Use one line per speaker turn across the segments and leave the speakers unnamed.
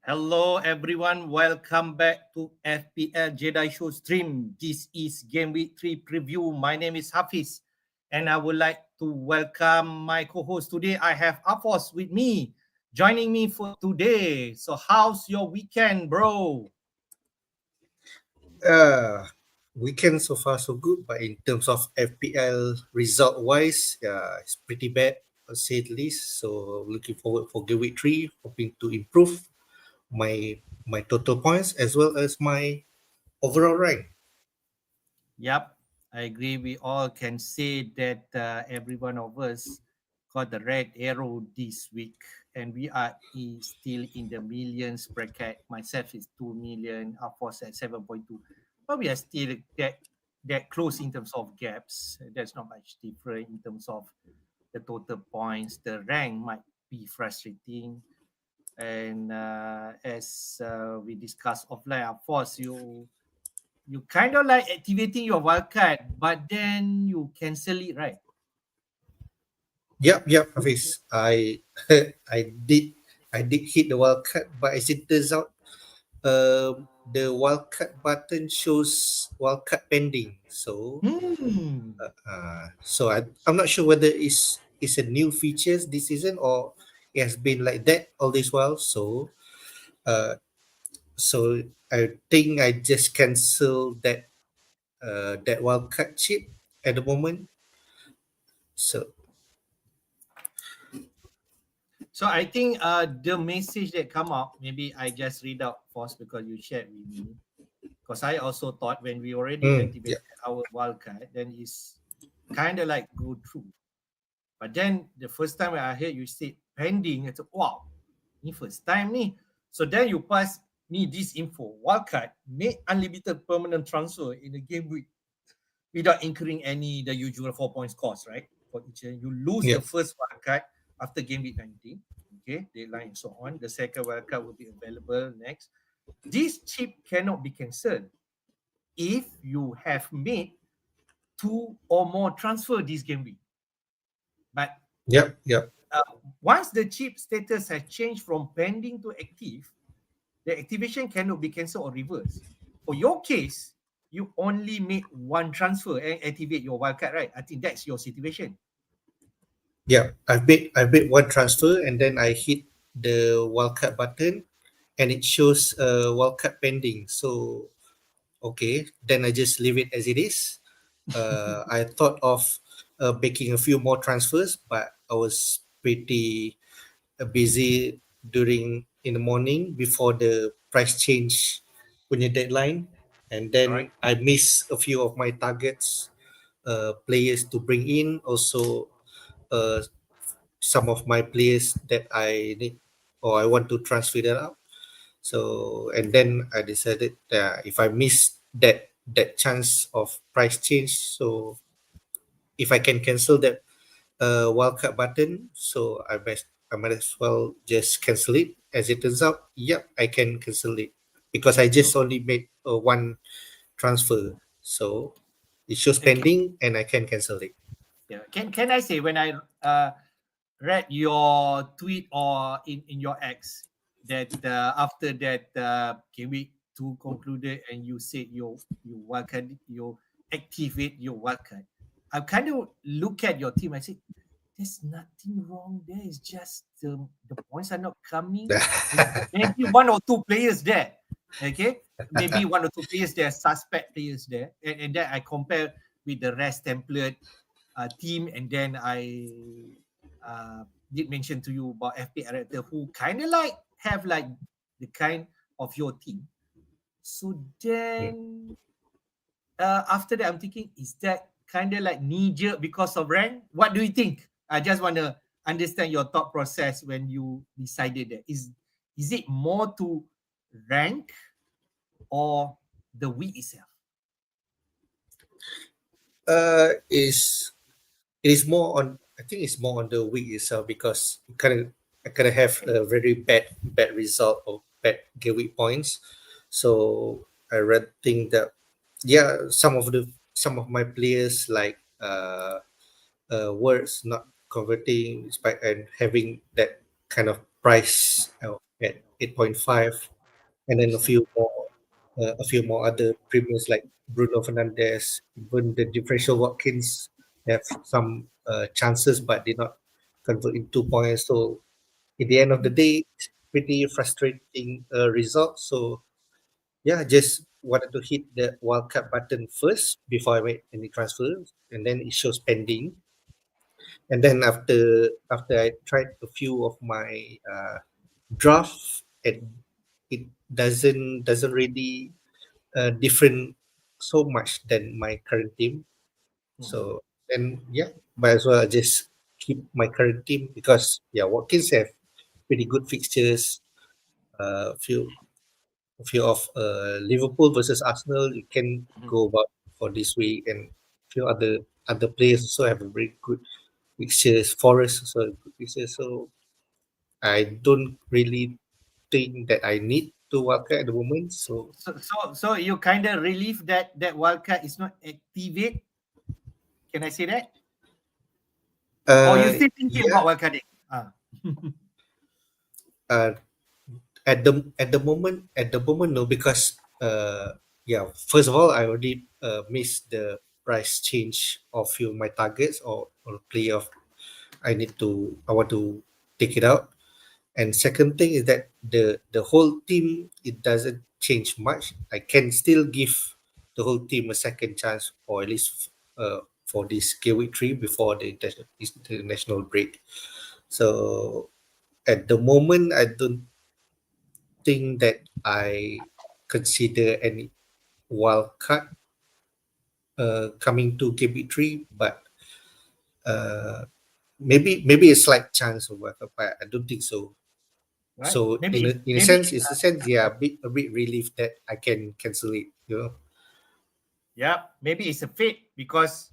Hello everyone, welcome back to FPL Jedi Show stream. This is Gameweek 3 preview. My name is Hafiz and I would like to welcome my co-host today. I have Afosz with me, joining me for today. So how's your weekend, bro?
Uh, Weekend so far so good, but in terms of FPL result wise, it's pretty bad, to say the least. So looking forward for game week 3, hoping to improve my total points as well as my overall rank.
Yep, I agree. We all can say that every one of us got the red arrow this week, and we are still in the millions bracket. Myself is 2 million, Afosz at 7.2, but we are still that close in terms of gaps. There's not much different in terms of the total points. The rank might be frustrating, and as we discussed offline, Afosz, you kind of like activating your wildcard, but then you cancel it, right?
Yep, Hafiz. I did I did hit the wildcard, but as it turns out, the wildcard button shows wildcard pending.
Hmm.
I'm not sure whether it's a new features this season or it has been like that all this while. Uh, so I think I just cancel that wildcard chip at the moment. So
So I think the message that come up, maybe I just read out first because you shared with me. Because I also thought when we already
yeah,
activated our wildcard, then it's kind of like go through. But then the first time I heard you say pending, it's wow, ni first time ni. So then you pass me this info. Wildcard make unlimited permanent transfer in the game week without incurring the usual 4 points cost, right? For each year. You lose
yeah,
the first wildcard after game week 19. Okay, deadline and so on. The second wildcard will be available next. This chip cannot be cancelled if you have made 2 or more transfer this game week. But
yep.
uh, once the chip status has changed from pending to active, the activation cannot be cancelled or reversed. For your case, you only made one transfer and activate your wildcard, right? I think that's your situation.
Yeah, I've made one transfer and then I hit the wildcard button and it shows wildcard pending. So okay, then I just leave it as it is. I thought of making a few more transfers, but I was pretty busy during in the morning before the price change punya deadline, and
All right.
then I missed a few of my targets players to bring in. Also, uh, some of my players that I need or I want to transfer that out. So and then I decided that if I miss that chance of price change, so if I can cancel that wildcard button, so I might as well just cancel it. As it turns out, yep, I can cancel it because I just only made one transfer, so it shows
Okay.
pending and I can cancel it.
Yeah. Can I say when I read your tweet or in your X that after that game week 2 concluded and you said you wildcard you activate your wildcard. I kind of look at your team. I say there's nothing wrong there. It's just the points are not coming. Maybe one or two players there. Okay, maybe one or two players there, suspect players there, and then I compare with the rest template team, and then I did mention to you about FPL character who kind of like have like the kind of your team. So
Mm.
then after that, I'm thinking, is that kind of like knee jerk because of rank? What do you think? I just want to understand your thought process when you decided that. Is it more to rank or the week itself?
Is it is more on, I think it's more on the week itself because I kind of have a very bad result of bad game week points. So I read think that yeah, some of my players like words not converting and having that kind of price 8.5, and then a few more other premiums like Bruno Fernandes, even the differential Watkins have some chances but did not convert in 2 points. So at the end of the day, it's pretty frustrating result. So yeah, just wanted to hit the wildcard button first before I made any transfers, and then it shows pending. And then after I tried a few of my draft, and it doesn't really different so much than my current team. So then yeah, might as well just keep my current team because yeah, Watkins have pretty good fixtures. A few of Liverpool versus Arsenal you can go about for this week, and few other players also have a very good fixtures. Forest also have good fixtures. So I don't really think that I need to wildcard at the moment. So
So you kind of relieve that wildcard is not activate. Can I say that? Or you still thinking
yeah,
about wildcarding?
uh, at the moment no, because yeah, first of all I already missed the price change of few of my targets or play of I want to take it out. And second thing is that the whole team, it doesn't change much. I can still give the whole team a second chance, or at least for this Gameweek 3 before the international break. So at the moment I don't think that I consider any wild card coming to KB3, but uh, maybe a slight chance of wild card, but I don't think so.
Right?
So in a sense, it's a sense, yeah, a bit relief that I can cancel it. You know.
Yeah, maybe it's a fate because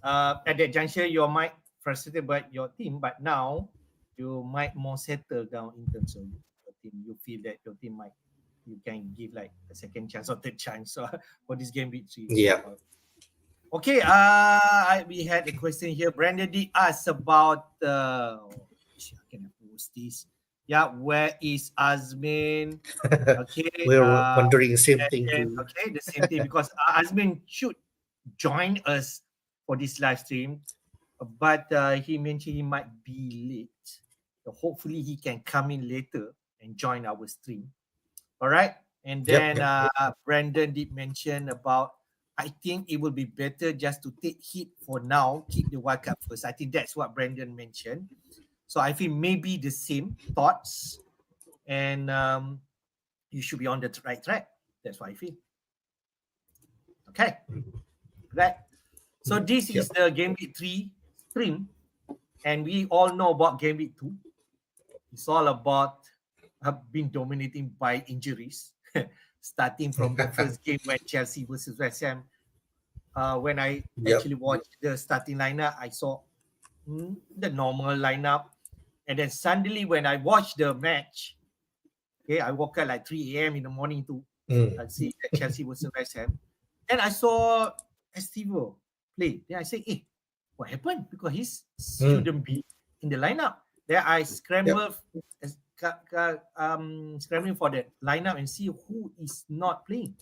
at that juncture you might frustrated by your team, but now you might more settle down in terms of your team. You feel that your team might you can give like a second chance or third chance for this game week 3.
Yeah.
Okay, we had a question here. Brandon did ask about I can post this. Yeah, where is Azmin? Okay,
We're wondering the same thing
and
too.
okay, the same thing because Azmin should join us for this live stream, but he mentioned he might be late. So hopefully, he can come in later and join our stream. All right. And
Yep.
then
Yep.
Brandon did mention about, I think it will be better just to take hit for now, keep the wild card first. I think that's what Brandon mentioned. So I feel maybe the same thoughts, and you should be on the right track. That's what I feel. Okay. Right. So this
Yep.
is the Game Week 3 stream, and we all know about Game Week 2. It's all about being dominating by injuries, starting from the first game when Chelsea versus West Ham. When I
Yep.
actually watched the starting lineup, I saw the normal lineup. And then suddenly, when I watched the match, okay, I woke up like 3 a.m. in the morning to
Mm.
see that Chelsea versus West Ham. And I saw Estivo play. Then I say, hey, what happened? Because he
Mm.
shouldn't be in the lineup. Then I
Yep.
scrambling for that lineup and see who is not playing.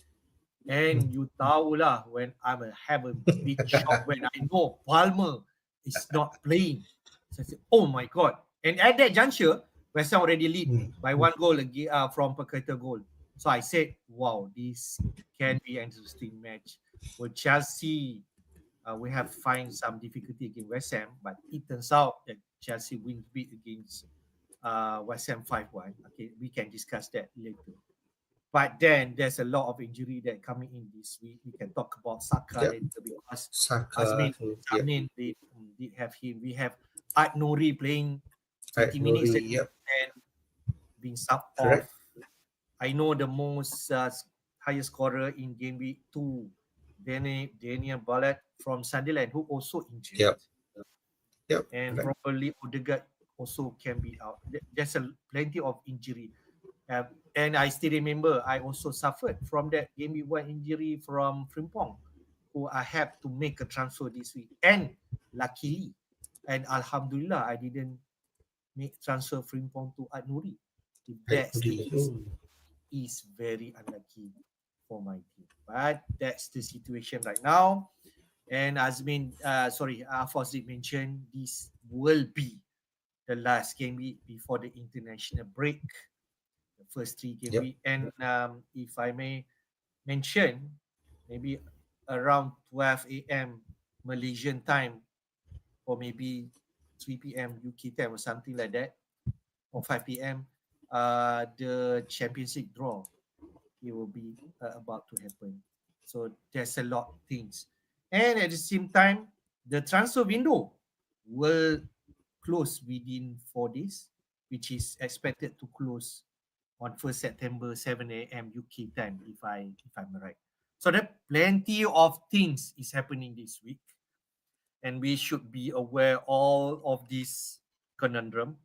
Mm.
And you tahu lah when have a big shock when I know Palmer is not playing. So I said, oh my God. And at that juncture, West Ham already lead
Mm.
by one goal from per character goal. So I said, wow, this can be an interesting match. Will Chelsea we have find some difficulty against West Ham, but it turns out that Chelsea wins big against West Ham 5-1. Okay, we can discuss that later. But then there's a lot of injury that coming in this week. We can talk about Saka
Yep.
later because
Saka.
Azmin,
Yep.
did have him. We have Art Nori playing
Right.
30 minutes
Nuri.
and
Yep.
being subbed off.
Correct.
I know the most highest scorer in game week 2, Daniel Ballard from Sunderland, who also injured.
Yep. Yep.
And
Correct.
probably Odegaard also can be out. There's plenty of injury. And I still remember I also suffered from that game week 1 injury from Frimpong, who I have to make a transfer this week. And luckily, and Alhamdulillah, I didn't make transfer Frimpong to Ad Nuri. If
I
that's the
agree.
case, is very unlucky for my team. But that's the situation right now. And Azmin, Afosz did mention this will be the last game week before the international break, the first 3 game
Yep.
week. And if I may mention, maybe around 12 a.m. Malaysian time, or maybe 3 p.m. UK time, or something like that, or 5 p.m. The championship draw, it will be about to happen. So there's a lot of things. And at the same time, the transfer window will close within 4 days, which is expected to close on 1st September, 7 a.m. UK time, if I'm right. So there plenty of things is happening this week, and we should be aware all of this conundrum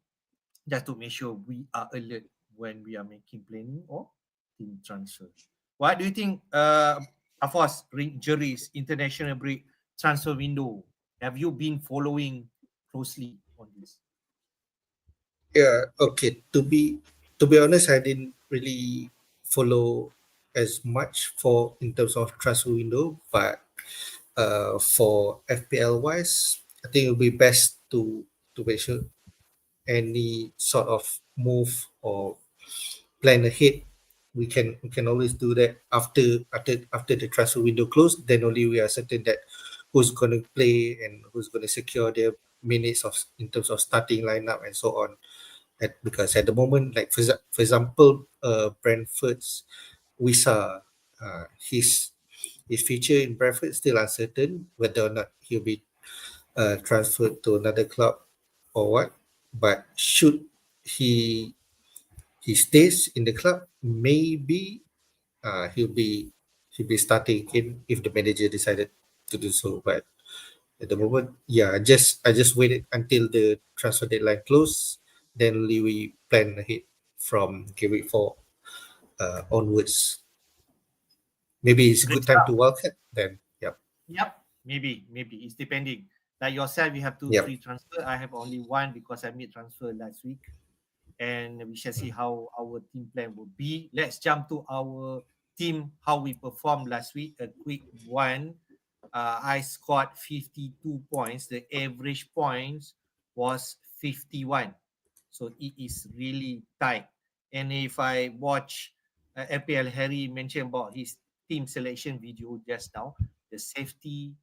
just to make sure we are alert when we are making planning or team transfer. What do you think, Afosz, injuries, international break, transfer window? Have you been following closely on this?
Yeah. Okay. To be honest, I didn't really follow as much for in terms of transfer window, but for FPL wise, I think it will be best to make sure any sort of move or plan ahead. We can always do that after the transfer window closed. Then only we are certain that who's going to play and who's going to secure their minutes of in terms of starting lineup and so on. Because at the moment, like for example, Brentford's Wisa, his future in Brentford is still uncertain whether or not he'll be transferred to another club or what. But should he he stays in the club, maybe he'll be starting again if the manager decided to do so. But at the moment, yeah, I just waited until the transfer deadline close. Then only we plan ahead from Gameweek 4 onwards. Maybe it's a
Great
good time to
stuff.
wildcat. Then, yep,
Yep. Maybe. It's depending. Like yourself, you have two,
yep.
three transfer. I have only one because I made transfer last week. And we shall see how our team plan will be. Let's jump to our team, how we performed last week. A quick one. I scored 52 points. The average points was 51. So it is really tight. And if I watch FPL Harry mention about his team selection video just now, the safety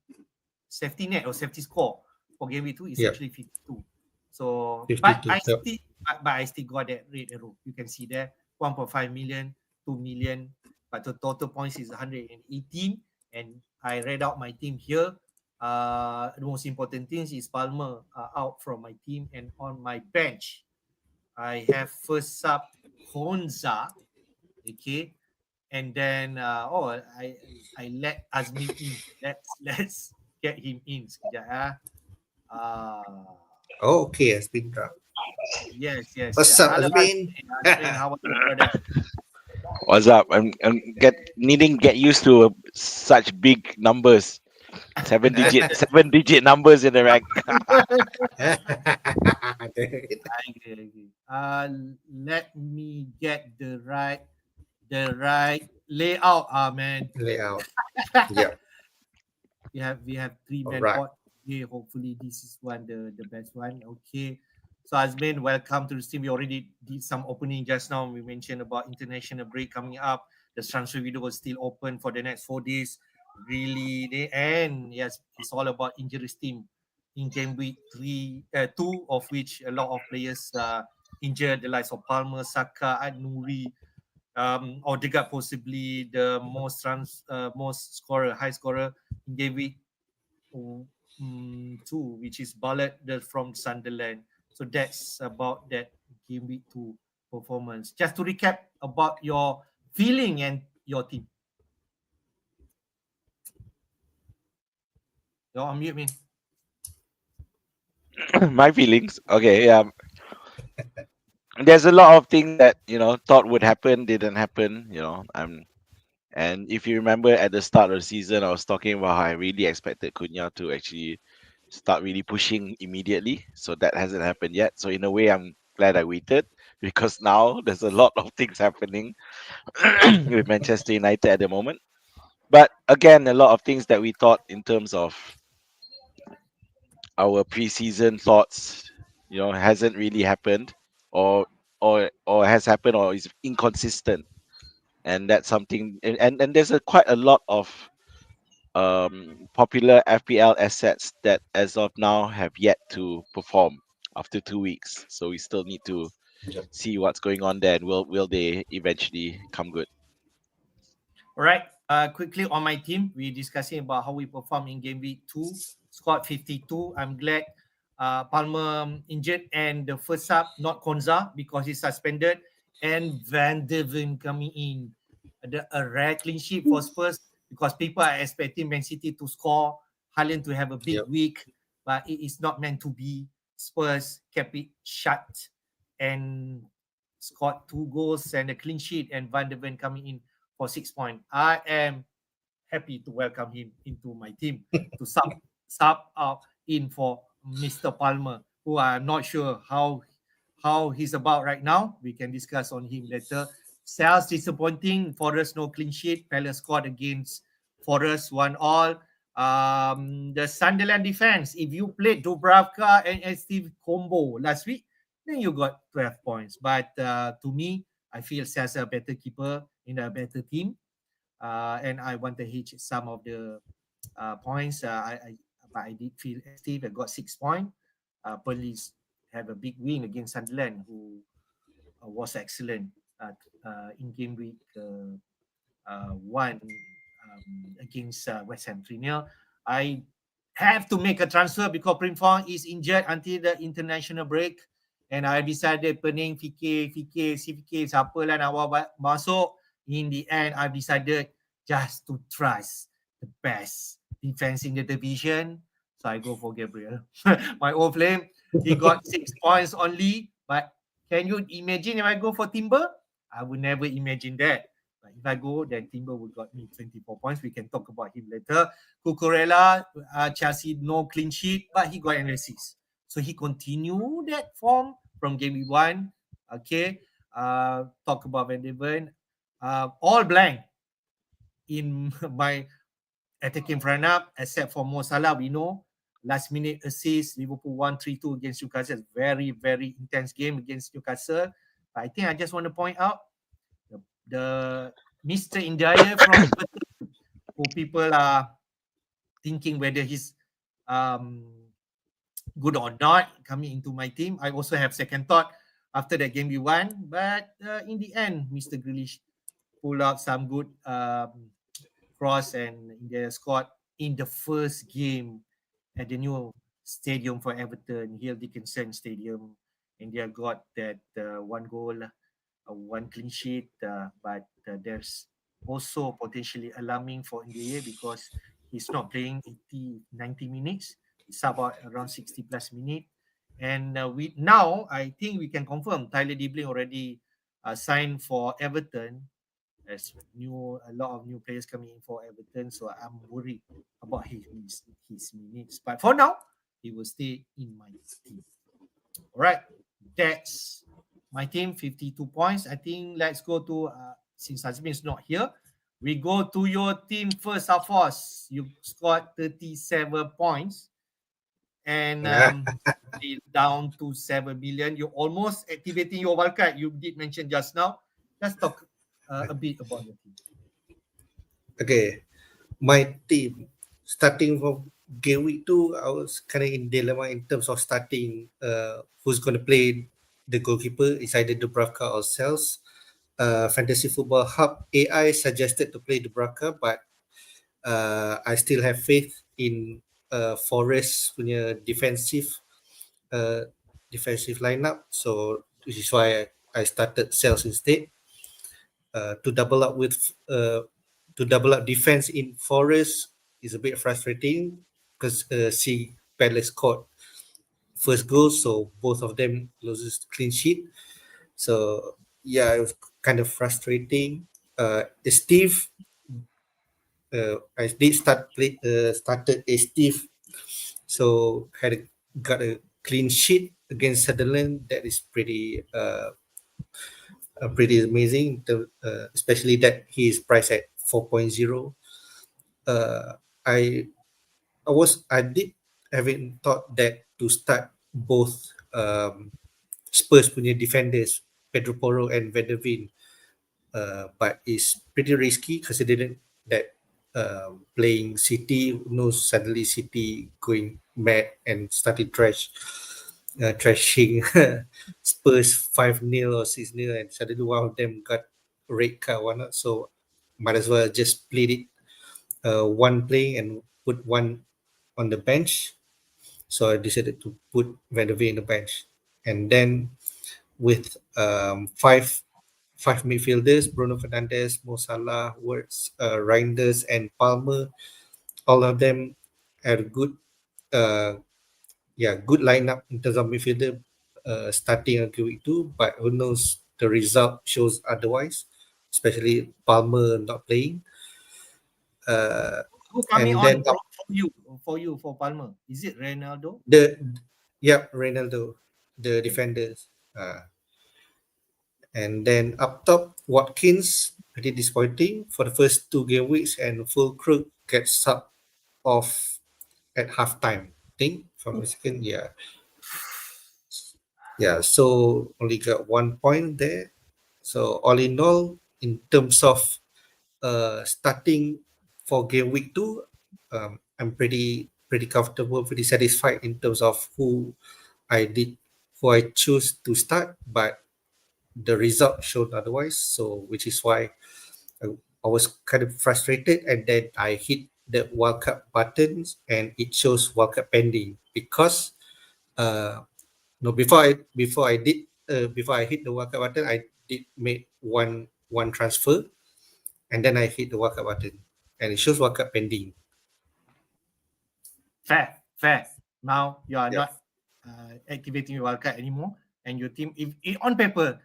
net or safety score for game week 2 is
Yep.
actually 52. So, but
52.
I
Yep.
still, but I still got that red arrow. You can see there, 1.5 million, 2 million, but the total points is 118. And I read out my team here. The most important things is Palmer out from my team, and on my bench, I have first sub Honza, okay, and then I let Azmin in. Let's get him in sekejap ah.
Oh, okay, has been dropped.
Yes.
What's
Yeah.
up,
Hello,
Azmin?
Azmin. How are you, brother?
What's up? I'm needing to get used to such big numbers, seven digit numbers in the rank.
Okay. Let me get the right layout. Man.
Layout. Yep.
We have three
All
man
right.
pot. Okay, hopefully this is the best one. Okay. So Azmin, welcome to the stream. We already did some opening just now. We mentioned about international break coming up. The transfer window was still open for the next 4 days. Really, and yes, it's all about injuries team in game week two, of which a lot of players injured, the likes of Palmer, Saka, Nuri, Odegaard possibly the most scorer, high scorer in game week two, which is Ballard from Sunderland. So that's about that game week two performance. Just to recap about your feeling and your team. You're on mute, man.
My feelings. Okay, yeah. There's a lot of things that thought would happen, didn't happen. And if you remember at the start of the season, I was talking about how I really expected Cunha to actually start really pushing immediately. So that hasn't happened yet. So in a way, I'm glad I waited. because now there's a lot of things happening with Manchester United at the moment. But again, a lot of things that we thought in terms of our preseason thoughts, hasn't really happened, or or has happened, or is inconsistent, and that's something. And there's quite a lot of popular FPL assets that as of now have yet to perform after 2 weeks. So we still need to
Yep.
see what's going on there, and will they eventually come good?
All right. Quickly on my team, we're discussing about how we perform in game week 2. Scored 52. I'm glad Palmer injured and the first sub, not Konza, because he's suspended, and Van der Ven coming in. A rare clean sheet for Spurs because people are expecting Man City to score, Haaland to have a big
Yep.
week, but it is not meant to be. Spurs kept it shut and scored 2 goals and a clean sheet, and Van der Ven coming in for 6 points. I am happy to welcome him into my team to sub out in for Mr. Palmer, who I'm not sure how he's about right now. We can discuss on him later. Sales disappointing. Forest no clean sheet. Palace scored against Forest 1-1. The Sunderland defense. If you played Dubravka and Steve combo last week, then you got 12 points. But to me, I feel Sales a better keeper in a better team. And I want to hit some of the points. But I did feel Steve. I got 6 points. Police have a big win against Sunderland, who was excellent in game week 1 against West Ham 3-0. I have to make a transfer because Prim Fong is injured until the international break. And I decided pening fikir siapa lah nak masuk. In the end, I decided just to trust the best defense in the division. So I go for Gabriel. My old flame. He got 6 points only. But can you imagine if I go for Timber? I would never imagine that. But if I go, then Timber will got me 24 points. We can talk about him later. Cucurella, Chelsea, no clean sheet, but he got an assist. So he continued that form from game week 1. Okay. Talk about Van der Ven. All blank in my attacking front up, except for Mo Salah. We know last minute assist. Liverpool won 3-2 against Newcastle. Very, very intense game against Newcastle. But I think I just want to point out the Mr. India from Everton, who people are thinking whether he's good or not coming into my team. I also have second thought after that game we won. But in the end, Mr. Grealish pulled out some good cross and India scored in the first game at the new stadium for Everton, Hill Dickinson Stadium. India got that 1 goal, 1 clean sheet, but there's also potentially alarming for India because he's not playing 90 minutes. It's about around 60 plus minutes. And now, I think we can confirm Tyler Dibling already signed for Everton. There's a lot of new players coming in for Everton, so I'm worried about his minutes. But for now, he will stay in my team. All right, that's my team, 52 points. I think let's go to, since Azmin is not here, we go to your team first, Afosz. You scored 37 points and down to 7 million. You're almost activating your wildcard. You did mention just now. Let's talk a bit about your team.
Okay, my team starting from game week 2, I was kind of in dilemma in terms of starting who's going to play the goalkeeper. It's either Dubravka or Sels. Fantasy Football Hub AI suggested to play Dubravka, but I still have faith in Forest punya defensive lineup, so this is why I started Sels instead. To double up defense in Forest is a bit frustrating because see Palace scored first goal, so both of them loses clean sheet. So yeah, it was kind of frustrating. Steve, I did started a Steve, so got a clean sheet against Sutherland. That is pretty pretty amazing. Especially that he is priced at 4.0. I I did having thought that to start both Spurs punya defenders, Pedro Porro and Van der Veen, but it's pretty risky considering that playing City, suddenly City going mad and started trashing Spurs 5-0 or 6-0, and suddenly one of them got red card, whatnot. So might as well just split it, one playing and put one on the bench. So I decided to put Van der Veen in the bench, and then with five midfielders: Bruno Fernandes, Mo Salah, Wirtz, Reinders, and Palmer. All of them had good, good lineup in terms of midfielder starting on GW2. But who knows? The result shows otherwise, especially Palmer not playing.
Who coming
And
on
then
for Palmer? Is it Ronaldo?
Ronaldo, the defenders. And then up top, Watkins, pretty disappointing for the first 2 game weeks, and Full Crook gets subbed off at halftime. I think from the second, so only got 1 point there. So all in all, in terms of starting for game week 2, I'm pretty comfortable, pretty satisfied in terms of who I choose to start, but the result showed otherwise. So which is why I was kind of frustrated, and then I hit the wildcard buttons and it shows wildcard pending, because before I hit the wildcard button, I did make one transfer, and then I hit the wildcard button and it shows wildcard pending.
Fair. Now you are not activating your wildcard anymore, and your team, if on paper,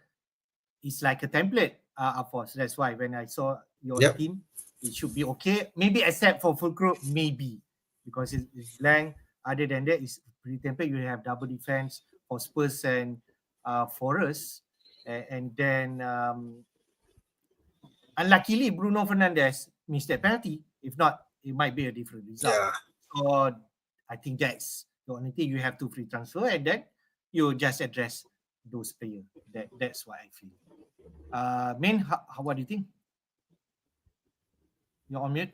it's like a template, Afosz. That's why when I saw your team, it should be okay. Maybe except for Full Crook, maybe, because it's blank. Other than that, it's pretty template. You have double defense for Spurs and Forest, and then unluckily Bruno Fernandes missed that penalty. If not, it might be a different result. So I think that's the only thing. You have to free transfer, and then you just address those players. That's what I feel. Min, what do you think? You're on mute.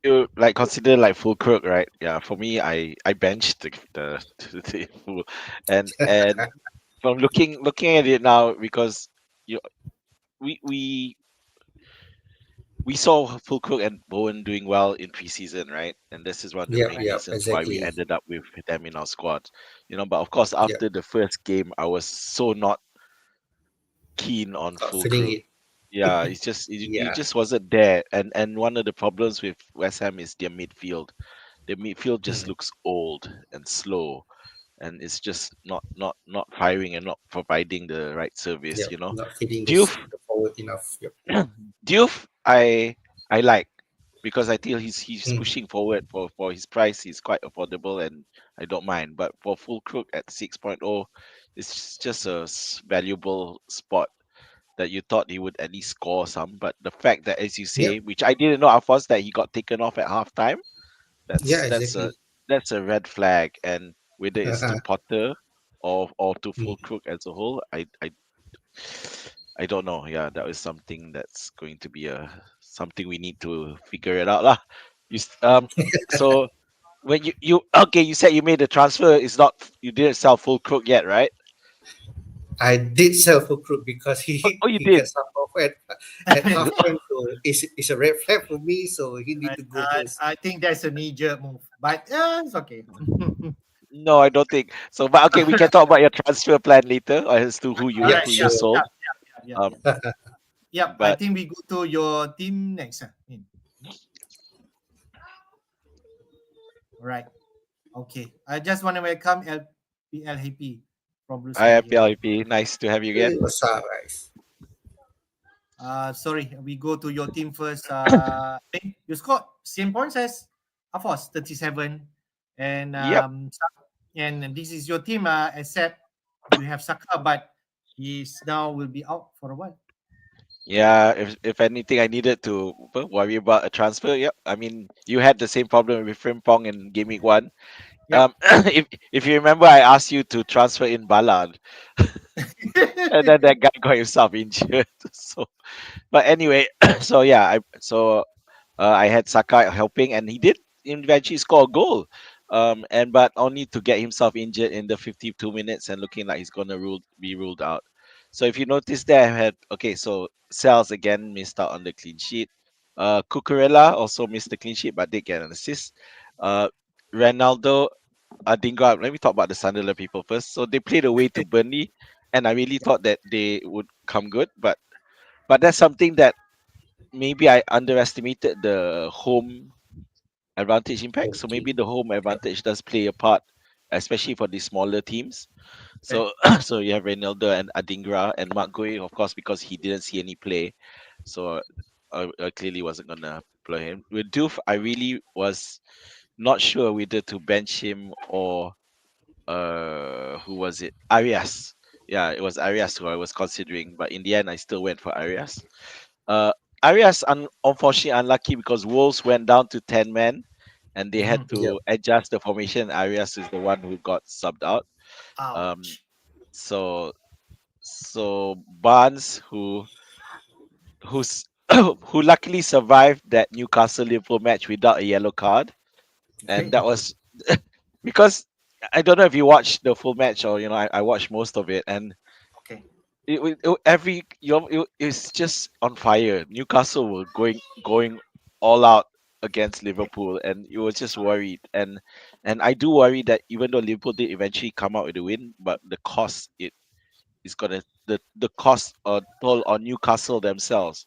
You like consider like Full Crook, right? Yeah, for me, I benched the full, and from looking at it now, because we saw Full Crook and Bowen doing well in preseason, right? And this is one of the main reasons why we ended up with them in our squad. But of course, after the first game, I was so not keen on Full Crook. Yeah, it's just it just wasn't there. And one of the problems with West Ham is their midfield. The midfield just looks old and slow, and it's just not firing and not providing the right service.
Not feeding the forward enough.
Diouf, I like, because I feel he's pushing forward for his price. He's quite affordable, and I don't mind. But for Full Crook at 6.0, it's just a valuable spot that you thought he would at least score some. But the fact that, as you say, which I didn't know, Afosz, that he got taken off at halftime, that's a red flag. And whether it's to Potter or to Full Crook as a whole, I don't know. Yeah, that is something that's going to be something we need to figure it out lah. So when you said you made the transfer, you didn't sell Full Crook yet, right?
I did sell Full Crook because he
did.
Gets off at half time, so it's a red flag for me. So he need to go first.
I think that's a knee-jerk move, but it's okay.
No, I don't think so. But okay, we can talk about your transfer plan later as to who you sold.
Yeah. I think we go to your team next. Right. Okay. I just want to welcome FPL Happy from Blue
Hi, FPL Happy. Nice to have you again.
What's up, guys?
Sorry, we go to your team first. You scored same points as Afosz, 37, and and this is your team. Except you have Saka, but He's now will be out for a while.
Yeah, if anything, I needed to worry about a transfer. Yep. I mean, you had the same problem with Frimpong in Gameweek 1.
Yep.
If you remember, I asked you to transfer in Ballard, and then that guy got himself injured. So, but anyway, so yeah, I had Saka helping, and he did eventually score a goal. And but only to get himself injured in the 52 minutes and looking like he's gonna be ruled out. So if you notice there, I had okay. So Sales again missed out on the clean sheet. Cucurella also missed the clean sheet, but did get an assist. Uh, Ronaldo, Dingo. Let me talk about the Sunderland people first. So they played away to Burnley, and I really thought that they would come good, but that's something that maybe I underestimated the home advantage impact. So
Okay.
maybe the home
Yeah.
advantage does play a part, especially for these smaller teams.
Okay.
So so you have Reynaldo and Adingra and Mark Gui, of course, because he didn't see any play. So I clearly wasn't gonna play him. With Doof, I really was not sure whether to bench him or who was it? Arias. Yeah, it was Arias who I was considering, but in the end I still went for Arias. Uh, Arias unfortunately unlucky because Wolves went down to 10 men and they had
Mhm.
Yeah.
to adjust the formation. Arias is the one who got subbed out. Um,
Ouch.
so Barnes who's who luckily survived that Newcastle Liverpool match without a yellow card, and
Okay.
that was because I don't know if you watched the full match or I watched most of it, and
Okay.
every it's just on fire. Newcastle were going all out against Liverpool, and you were just worried. And I do worry that even though Liverpool did eventually come out with a win, but the cost it is gonna the cost or toll on Newcastle themselves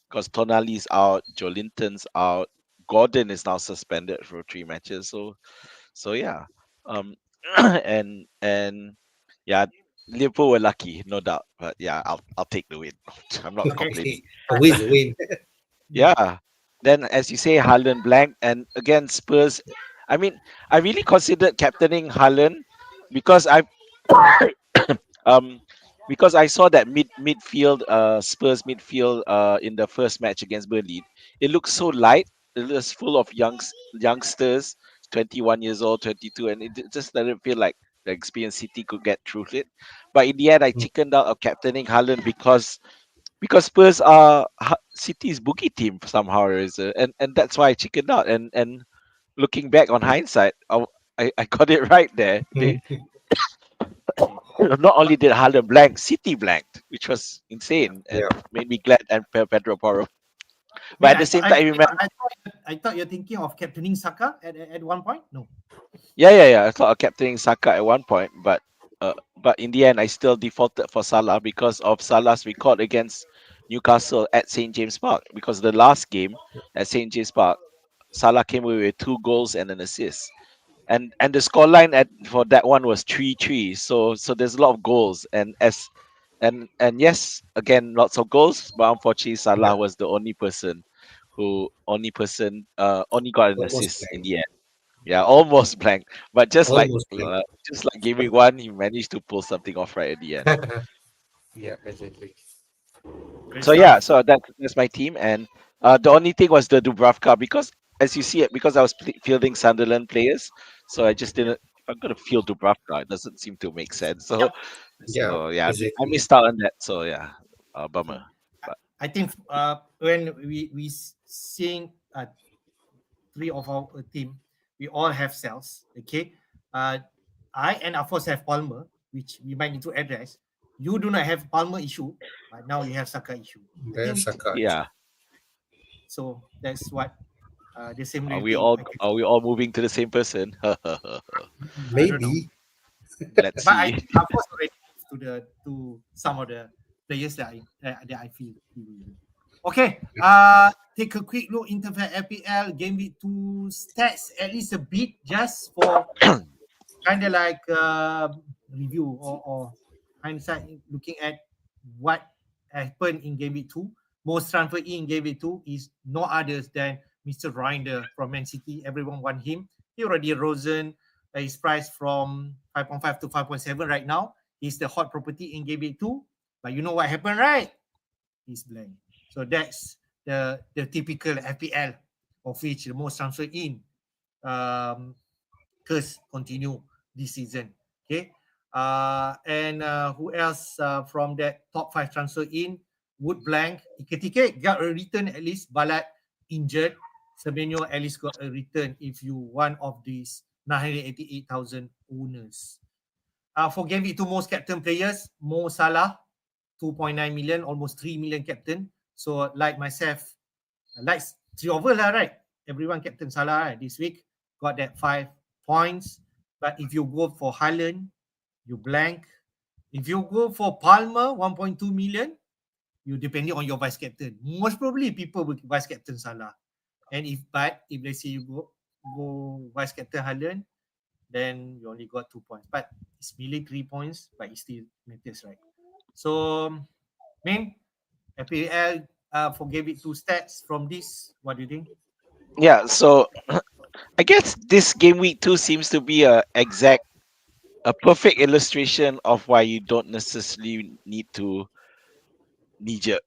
because Tonali's out, Jolinton's out, Gordon is now suspended for 3 matches. So yeah, um, and yeah, Liverpool were lucky, no doubt. But yeah, I'll take the win. I'm not
Okay.
complaining.
A win, a win.
Yeah. Then, as you say, Haaland blank, and again Spurs. I mean, I really considered captaining Haaland because I um because I saw that midfield Spurs midfield in the first match against Burnley. It looked so light. It was full of youngsters, 21 years old, 22, and it just didn't feel like the experienced City could get through it. But in the end, I
Mm.
chickened out of captaining Haaland because Spurs are City's bookie team somehow, and that's why I chickened out. And looking back on hindsight, I got it right there. They not only did Haaland blank, City blanked, which was
Yeah.
insane and
Yeah.
made me glad and Pedro Porro.
I
But
mean,
at the same time, remember,
I thought you're thinking of captaining Saka at one point. No.
yeah. I thought of captaining Saka at one point, but in the end, I still defaulted for Salah because of Salah's record against Newcastle at St James Park. Because the last game at St James Park, Salah came away with 2 goals and an assist. And the scoreline for that one was 3-3. So there's a lot of goals and yes, again lots of goals, but unfortunately
Yeah.
Salah was the only got an
Almost
assist in
blank.
the end. Yeah, almost blank. But
Almost blank.
just like Gaming One, he managed to pull something off right at the end.
Yeah, exactly.
Great
So yeah,
stuff.
so that's my team, and the only thing was the Dubravka because as you see it, because I was fielding Sunderland players, so I just
Yeah.
didn't. If I'm gonna field Dubravka, it doesn't seem to make sense. So
Yep.
Yeah,
so yeah, I
exactly.
missed out on that. So yeah, bummer.
Okay.
But
I think when seeing three of our team, we all have cells. Okay. Uh, I and Afosz have Palmer, which we might need to address. You do not have Palmer issue, but now you have Saka issue. I
There's
think
Saka issue.
yeah,
so. That's what the same
are we
thing.
all are we all moving to the same person?
I don't know.
Maybe.
Let's
But I
see.
think Hafiz already moved to some of the players that I feel he will do. Okay, take a quick look into the FPL Game Week 2 stats, at least a bit, just for kind of like review or hindsight, looking at what happened in Game Week 2. Most transfer in Game Week 2 is no others than Mr. Reinder from Man City. Everyone want him. He already risen his price from 5.5 to 5.7 right now. He's the hot property in Game Week 2. But you know what happened, right? He's blank. So that's the typical FPL, of which the most transfer in curse continue this season. Okay. And who else from that top 5 transfer in? Wood blank. Iketike got a return at least. Balat injured. Semenyo at least got a return if you one of these 988,000 owners. For Gameweek 2 most captain players, Mo Salah, 2.9 million, almost 3 million captain. So like myself, like 3 of us lah, right? Everyone captain Salah right, this week. Got that 5 points. But if you go for Haaland, you blank. If you go for Palmer, 1.2 million, you depending on your vice captain. Most probably people will vice captain Salah. And if let's say you go vice captain Haaland, then you only got 2 points. But it's merely 3 points, but it still matters, right? So, main FPL for Gameweek 2 stats from this, what do you think?
Yeah, so I guess this game week 2 seems to be a perfect illustration of why you don't necessarily need to knee jerk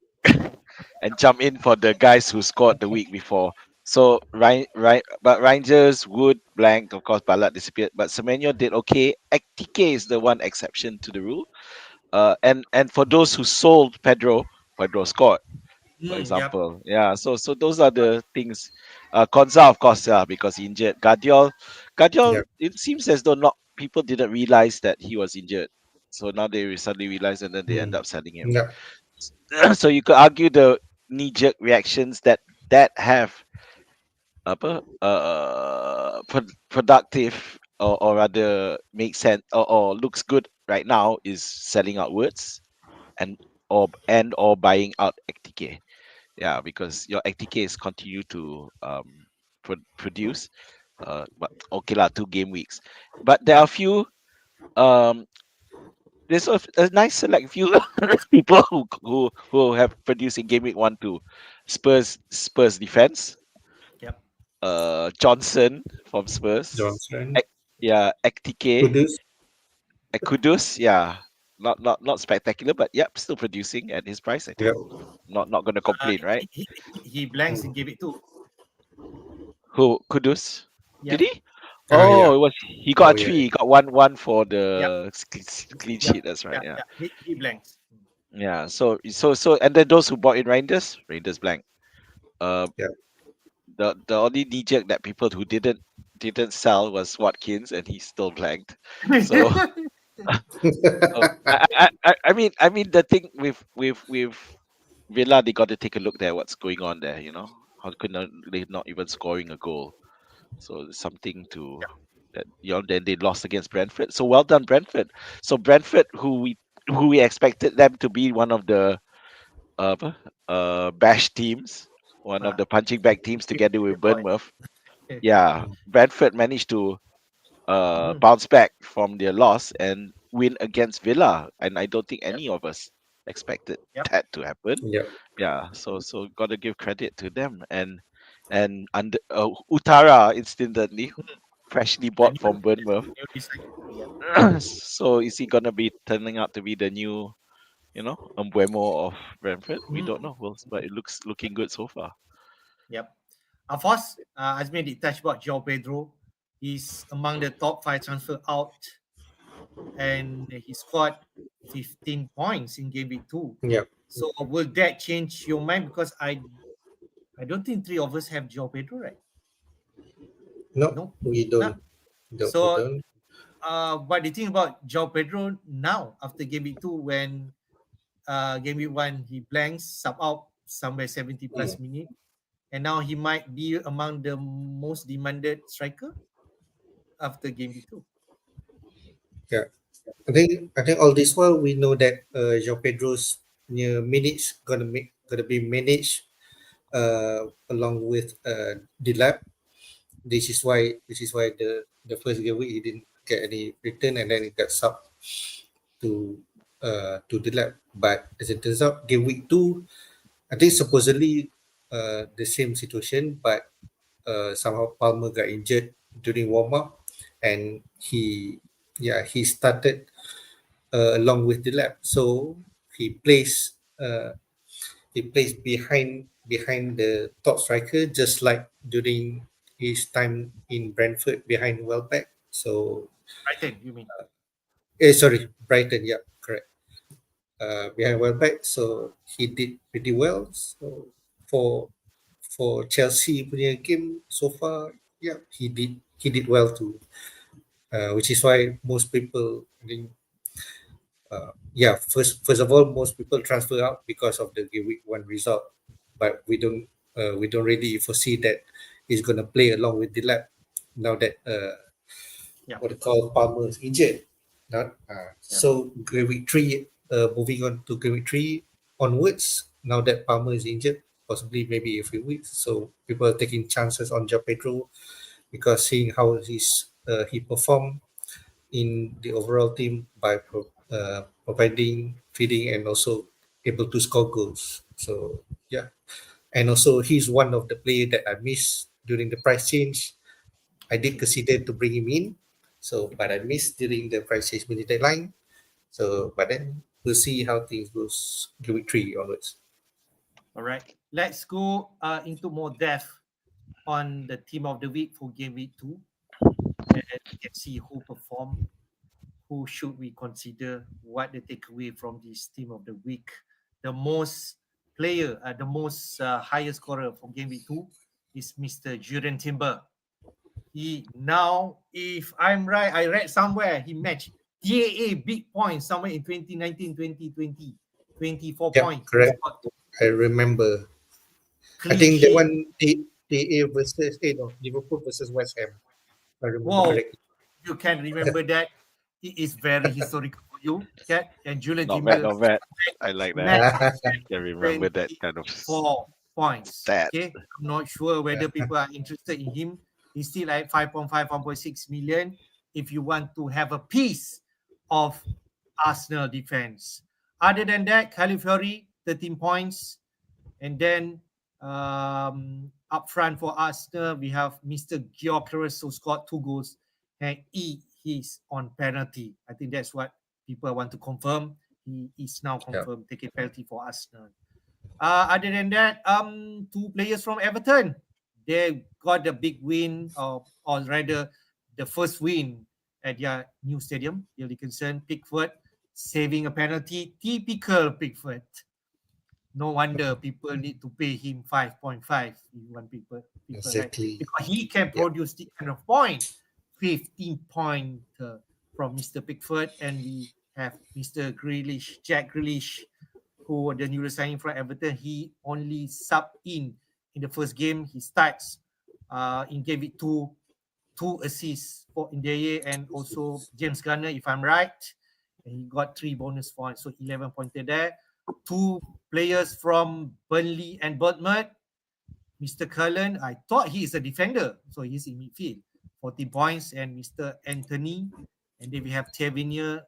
and jump in for the guys who scored the week before. So but Rangers would blank, of course, Balat disappeared, but Semenyo did okay. TK is the one exception to the rule. And for those who sold Pedro scored, for
Yep.
example. Yeah, so those are the things. Konza, of course, yeah, because he injured. Guardiol,
Yeah.
it seems as though not people didn't realize that he was injured. So now they suddenly realize and then they end up selling him.
Yeah.
So you could argue the knee-jerk reactions that have productive or rather make sense or looks good right now is selling outwards and or buying out XTK. Yeah, because your XTK is continue to produce. But okay lah, 2 game weeks. But there are a
Yep.
few there's a nice select few people who have produced in game week 1 2. Spurs defense.
Yep.
Johnson from Spurs.
Johnson.
Yeah, XTK.
Kudus.
Kudus. Yeah, not spectacular, but yep, still producing at his price. I think
Yeah.
not gonna complain, right?
He blanks in Gameweek 2.
Who Kudus? Did
Yep.
he?
Yeah.
Oh, it was he got
Oh
a
yeah.
3. He got one for
Yep.
the clean
Yep.
sheet. That's right. Yeah,
Yeah. He blanks.
yeah. So, and then those who bought in Rangers blank. Uh,
Yeah.
the only knee jerk that people who didn't sell was Watkins, and he still blanked. So, so I mean the thing with Villa, they got to take a look there. What's going on there? How could they not even scoring a goal? So it's something to that then they lost against Brentford. So well done, Brentford. So Brentford, who we expected them to be one of the apa, bash teams, one of the punching bag teams together with
Boy.
Bournemouth. Yeah, Brentford managed to
Mm.
bounce back from their loss and win against Villa, and I don't think
Yep.
any of us expected
Yep.
that to happen.
Yeah.
Yeah, so got to give credit to them and under Utara instantly freshly
The
bought
new,
from Bournemouth.
new design. Yep.
So is he gonna be turning out to be the new, Embuemo of Brentford? We don't know. Well, but it looking good so far.
Yep. Afosz, Azmin did touch about João Pedro. He's among the top 5 transfer out, and he scored 15 points in Gameweek 2.
Yeah.
So will that change your mind? Because I don't think 3 of us have João Pedro, right?
No,
No.
we
No.
don't. Don't. We
So
don't.
what do you think about João Pedro now after Gameweek 2 when Gameweek 1 he blanks, sub out somewhere 70 plus minute, and now he might be among the most demanded striker after Gameweek 2.
Yeah. I think all this while we know that João Pedro's minutes gonna be managed along with Dilap. This is why the first game week he didn't get any return and then he got sub to Dilap. But as it turns out, game week 2, I think supposedly the same situation, but somehow Palmer got injured during warm up, and he started along with the lab. So he plays behind the top striker, just like during his time in Brentford behind Welbeck. So,
Brighton, you mean?
sorry, Brighton. Yeah, correct. Behind Welbeck, so he did pretty well. So for Chelsea punya game so far, yeah, he did well too. Which is why most people, I think, yeah, first of all, most people transfer out because of the game week one result, but we don't really foresee that he's gonna play along with Delap now that
Yeah.
what they call Palmer is injured. Not
Yeah.
so game week three. Moving on to game week three onwards, now that Palmer is injured, possibly maybe a few weeks. So people are taking chances on João Pedro because seeing how he performed in the overall team by providing, feeding, and also able to score goals. So yeah, and also he's one of the players that I missed during the price change. I did consider to bring him in, so but I missed during the price change minute deadline. So but then we'll see how things goes game week three onwards.
All right. Let's go into more depth on the team of the week for game week 2. And we can see who performed, who should we consider, what the takeaway from this team of the week. The most highest scorer from game week 2 is Mr. Julian Timber. He now, if I'm right, I read somewhere he matched TAA big points somewhere in 2019, 2020, 24
Yep,
points.
correct. I remember. I think that one TA versus Liverpool versus West Ham. If I remember
Whoa,
correctly.
you can remember that. It is very historical for you, Cat. And Julian
Not
Timber
bad, not bad. I like that.
matched
I remember that kind of
4 points.
stats.
Okay, I'm not sure whether people are interested in him. He's still at 5.5, 1.6 million. If you want to have a piece of Arsenal defense. Other than that, Califury, 13 points. And then up front for Arsenal, we have Mr. Gyökeres, who scored 2 goals. And he's on penalty. I think that's what people want to confirm. He is now confirmed taking penalty for Arsenal. Other than that, 2 players from Everton, they got the big win, or rather, the first win at their new stadium, Bill Dickinson. Pickford saving a penalty, typical Pickford. No wonder people need to pay him 5.5 if you want people
Exactly.
right? Because he can produce the kind of point. 15 point from Mr. Pickford, and we have Mr. Grealish, Jack Grealish, who the new signing from Everton. He only subbed in the first game. He starts in game week 2, 2 assists for Indeye and also James Garner, if I'm right. And he got 3 bonus points, so 11 pointed there. 2 players from Burnley and Bournemouth. Mr. Cullen, I thought he is a defender, so he's in midfield. 40 points, and Mr. Anthony. And then we have Tavernier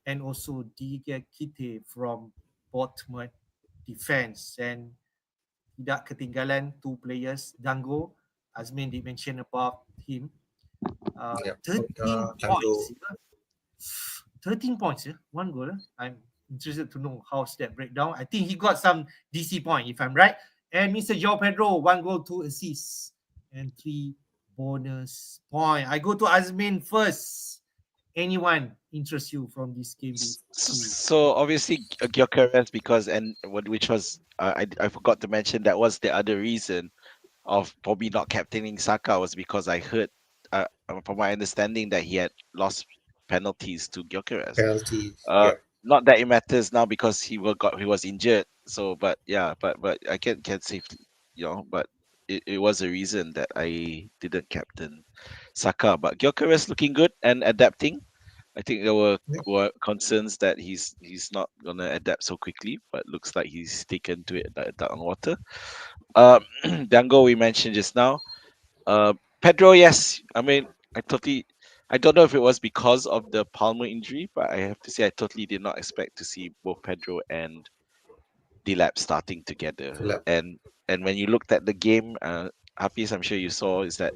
and also Diakite from Bournemouth defense. And tidak ketinggalan 2 players, Dango. Azmin did mention about him. 13 points. 13 points, 1 goal. I'm interested to know how's that breakdown. I think he got some DC point, if I'm right. And Mr. João Pedro, 1 goal, 2 assists, and 3 bonus point. I go to Azmin first. Anyone interest you from this game?
So obviously Gyökeres, because which was I forgot to mention, that was the other reason of probably not captaining Saka, was because I heard from my understanding that he had lost penalties to Gyökeres.
Penalties.
Not that it matters now because he was injured. So, but I can't safely, but it was a reason that I didn't captain Saka. But Gyökeres looking good and adapting. I think there were concerns that he's not gonna adapt so quickly, but looks like he's taken to it like on water. Dango we mentioned just now. Pedro, yes. I mean, I don't know if it was because of the Palmer injury, but I have to say I totally did not expect to see both Pedro and Delap starting together. And when you looked at the game, Hafiz, I'm sure you saw, is that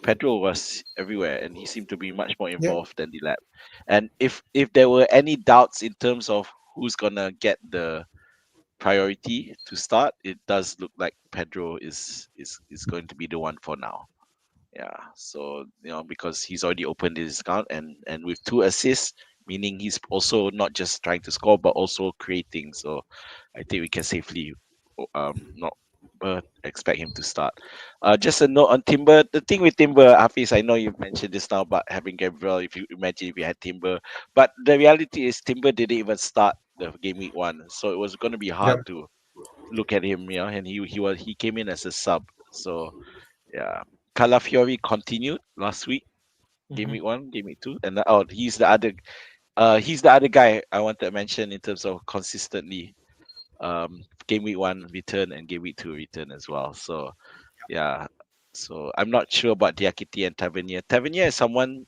Pedro was everywhere and he seemed to be much more involved than Delap. And if there were any doubts in terms of who's gonna get the priority to start, it does look like Pedro is going to be the one for now. Yeah. So because he's already opened his account and with 2 assists, meaning he's also not just trying to score but also creating. So I think we can safely not expect him to start. Just a note on Timber. The thing with Timber, Hafiz, I know you've mentioned this now about having Gabriel. If you imagine if you had Timber, but the reality is Timber didn't even start the game week 1, so it was going to be hard
Yep.
to look at him. And he came in as a sub. So yeah, Calafiori continued last week, game
Mhm.
week 1, game week 2, and he's the other guy I wanted to mention in terms of consistently game week 1 return and game week 2 return as well. So yeah, so I'm not sure about Diakite and Tavernier. Tavernier is someone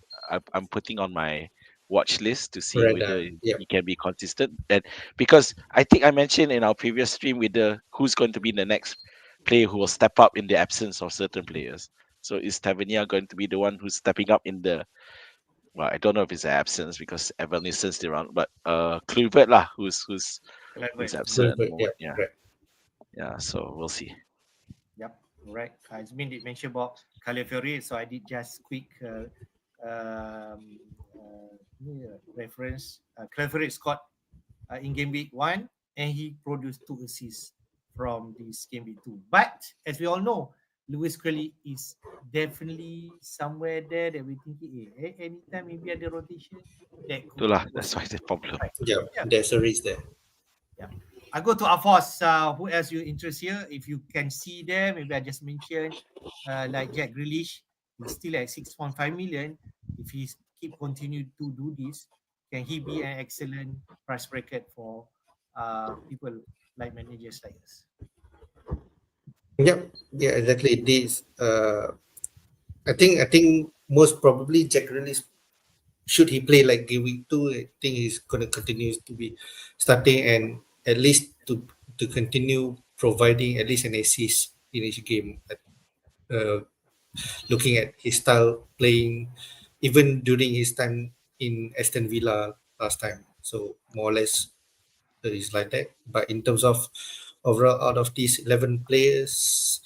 I'm putting on my watch list to see whether
Radar. Yep.
he can be consistent. And because I think I mentioned in our previous stream with the who's going to be the next player who will step up in the absence of certain players. So is Tavernier going to be the one who's stepping up in the well, I don't know if it's an absence because Evan Nilsson's still around, but Kluivert lah, who's
Clever.
absent at the
Good.
moment.
Yep.
Yeah,
Right.
yeah. So we'll see.
Yep, right. Azmin did mention about Calafiori, so I did just quick reference. Calafiori scored in game week 1 and he produced 2 assists from this game week 2. But as we all know, Lewis Curly is definitely somewhere there that we think anytime maybe ada rotation that could
Itulah,
work.
that's why the problem.
Right.
Yep.
Yeah.
There's a risk there.
Yeah. I go to Afosz. Who else you interest here? If you can see there, maybe I just mentioned like Jack Grealish, he's still at 6.5 million. If he keep continue to do this, can he be an excellent price bracket for people like managers like us?
Yep. Yeah. Exactly. This. I think most probably Jack Grealish, should he play like game week 2, I think he's gonna continue to be starting and at least to continue providing at least an assist in each game. Uh, Looking at his style playing, even during his time in Aston Villa last time. So more or less it's like that. But in terms of overall, out of these 11 players,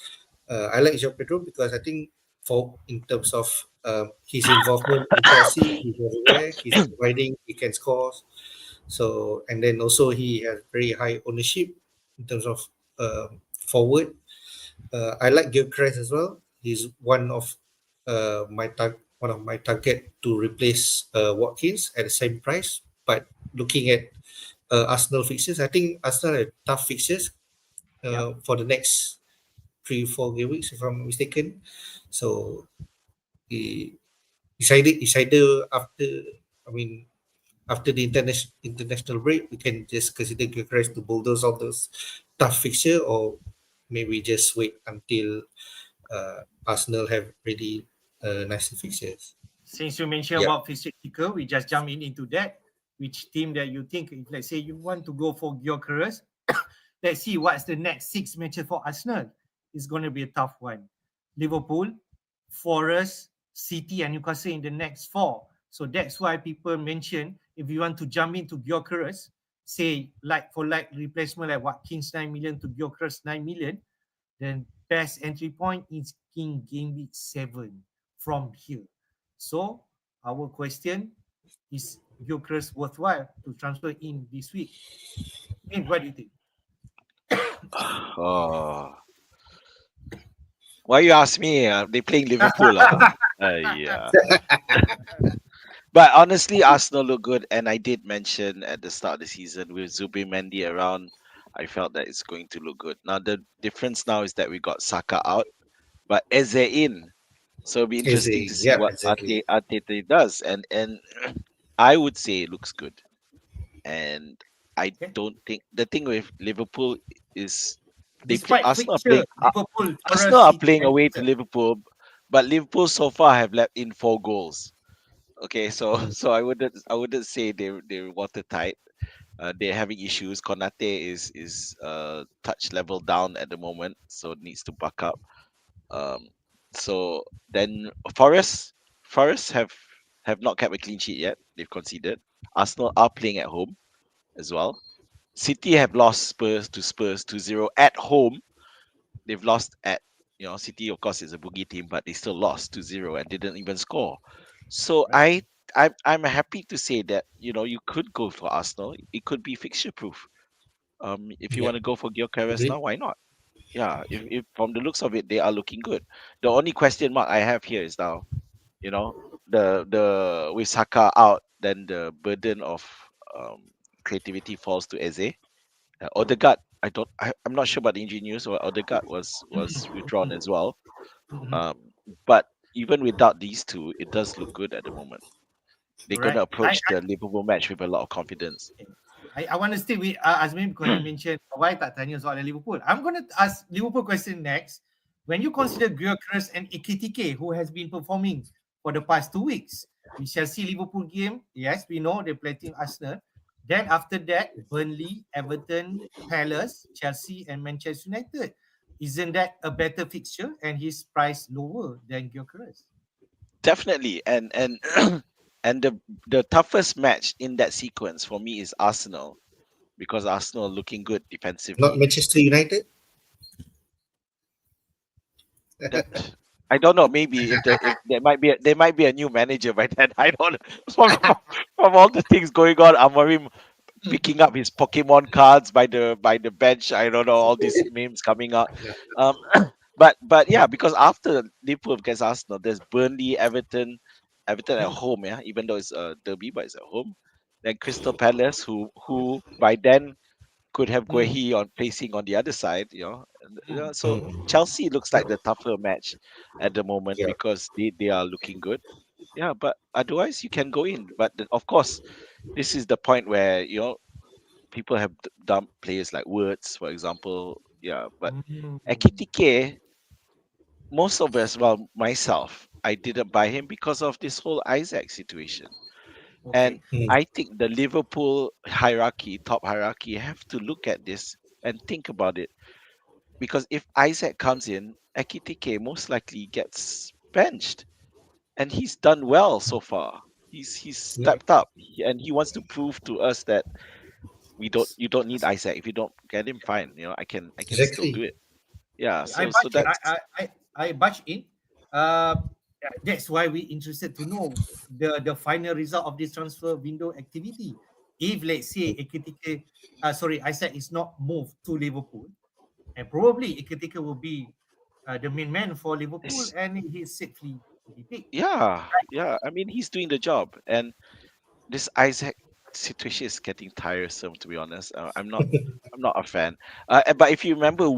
I like João Pedro because I think for in terms of his involvement in Chelsea, he's everywhere. He's providing, he can score. So and then also he has very high ownership in terms of forward. I like Gilchrist as well. He's one of my target to replace Watkins at the same price. But looking at Arsenal fixtures, I think Arsenal have tough fixtures
Yep.
for the next 3-4 game weeks, if I'm not mistaken. So he- it's either after, I mean, after the international break, we can just consider Gyökeres to bulldoze all those tough fixture, or maybe just wait until Arsenal have really nicer fixtures.
Since you mentioned
Yeah.
about fixture kicker, we just jump into that. Which team that you think, if let's say you want to go for Gyökeres, let's see what's the next 6 matches for Arsenal. It's going to be a tough one. Liverpool, Forest, City, and Newcastle in the next 4. So that's why people mention if you want to jump into Gyökeres, say like for like replacement like Watkins 9 million to Gyökeres 9 million, then best entry point is in game week 7 from here. So our question is Gyökeres worthwhile to transfer in this week? I mean, what do you think?
Oh, why you ask me? They playing Liverpool. Yeah. But honestly, Arsenal look good, and I did mention at the start of the season with Zubimendi around, I felt that it's going to look good. Now the difference now is that we got Saka out, but Eze in, so it'll be
Is
interesting to see
yeah,
what
exactly.
Arteta does, and I would say it looks good, and I
Okay.
don't think the thing with Liverpool is
Despite
Arsenal are
fixture,
playing
Liverpool,
Arsenal
Forest,
are
City,
playing
and
away to
Newcastle.
Liverpool, but Liverpool so far have let in 4 goals. Okay, so
Mm.
so I wouldn't say they're watertight. They're having issues. Konate is touch level down at the moment, so needs to buck up. Um, so then Forest have not kept a clean sheet yet. They've conceded. Arsenal are playing at home, as well. City have lost Spurs 2-0 at home. They've lost at, City, of course, is a boogie team, but they still lost 2-0 and didn't even score. So
Right.
I'm happy to say that, you could go for Arsenal. It could be fixture proof. If you
Yeah,
want to go for Gyökeres now,
agreed.
why not? Yeah, if from the looks of it, they are looking good. The only question mark I have here is now, you know, the with Saka out, then the burden of um, creativity falls to Eze. Odegaard, I'm not sure about the injury news. Or Odegaard was withdrawn as well.
Mhm.
But even without these two, it does look good at the moment. They're going
Right.
to approach the Liverpool match with a lot of confidence.
I want to stay with Azmin because you mentioned why tak tanya soal Liverpool. I'm going to ask Liverpool question next. When you consider Gyökeres and Ekitike, who has been performing for the past 2 weeks, we shall see Liverpool game. Yes, we know they're playing Arsenal. Then after that, Burnley, Everton, Palace, Chelsea, and Manchester United. Isn't that a better fixture and his price lower than Gyökeres?
Definitely, and and the toughest match in that sequence for me is Arsenal, because Arsenal are looking good
Not
defensively.
Manchester United.
That I don't know. Maybe if there might be a new manager by then. I don't know. From all the things going on, Amorim picking up his Pokemon cards by the bench. I don't know, all these memes coming out. Um, but yeah, because after Liverpool against Arsenal, there's Burnley, Everton at home. Yeah, even though it's a derby, but it's at home. Then Crystal Palace, who by then could have
Hmm.
Guehi on facing on the other side.
Hmm.
So
Mm.
Chelsea looks like the tougher match at the moment
Yeah,
because they are looking good. Yeah, but otherwise you can go in. But of course, this is the point where people have dumped players like Words, for example. Yeah, but
Hmm.
Ekitike, most of us, well, myself, I didn't buy him because of this whole Isaac situation. And
Okay.
mm.
I think the Liverpool hierarchy, top hierarchy, have to look at this and think about it. Because if Isaac comes in, Ekitike most likely gets benched. And he's done well so far. He's
Yeah,
stepped up, and he wants to prove to us that you don't need Isaac. If you don't get him, fine. I can still do
exactly.
it. Yeah.
I
So
batch I
that's
I I, I batch in. Uh, that's why we interested to know the final result of this transfer window activity. If let's say Ekitike, sorry, Isaac is not moved to Liverpool, and probably Ekitike will be the main man for Liverpool,
this.
and he's safely to be picked.
Yeah, yeah. I mean, he's doing the job, and this Isaac situation is getting tiresome. To be honest, I'm not a fan. But if you remember,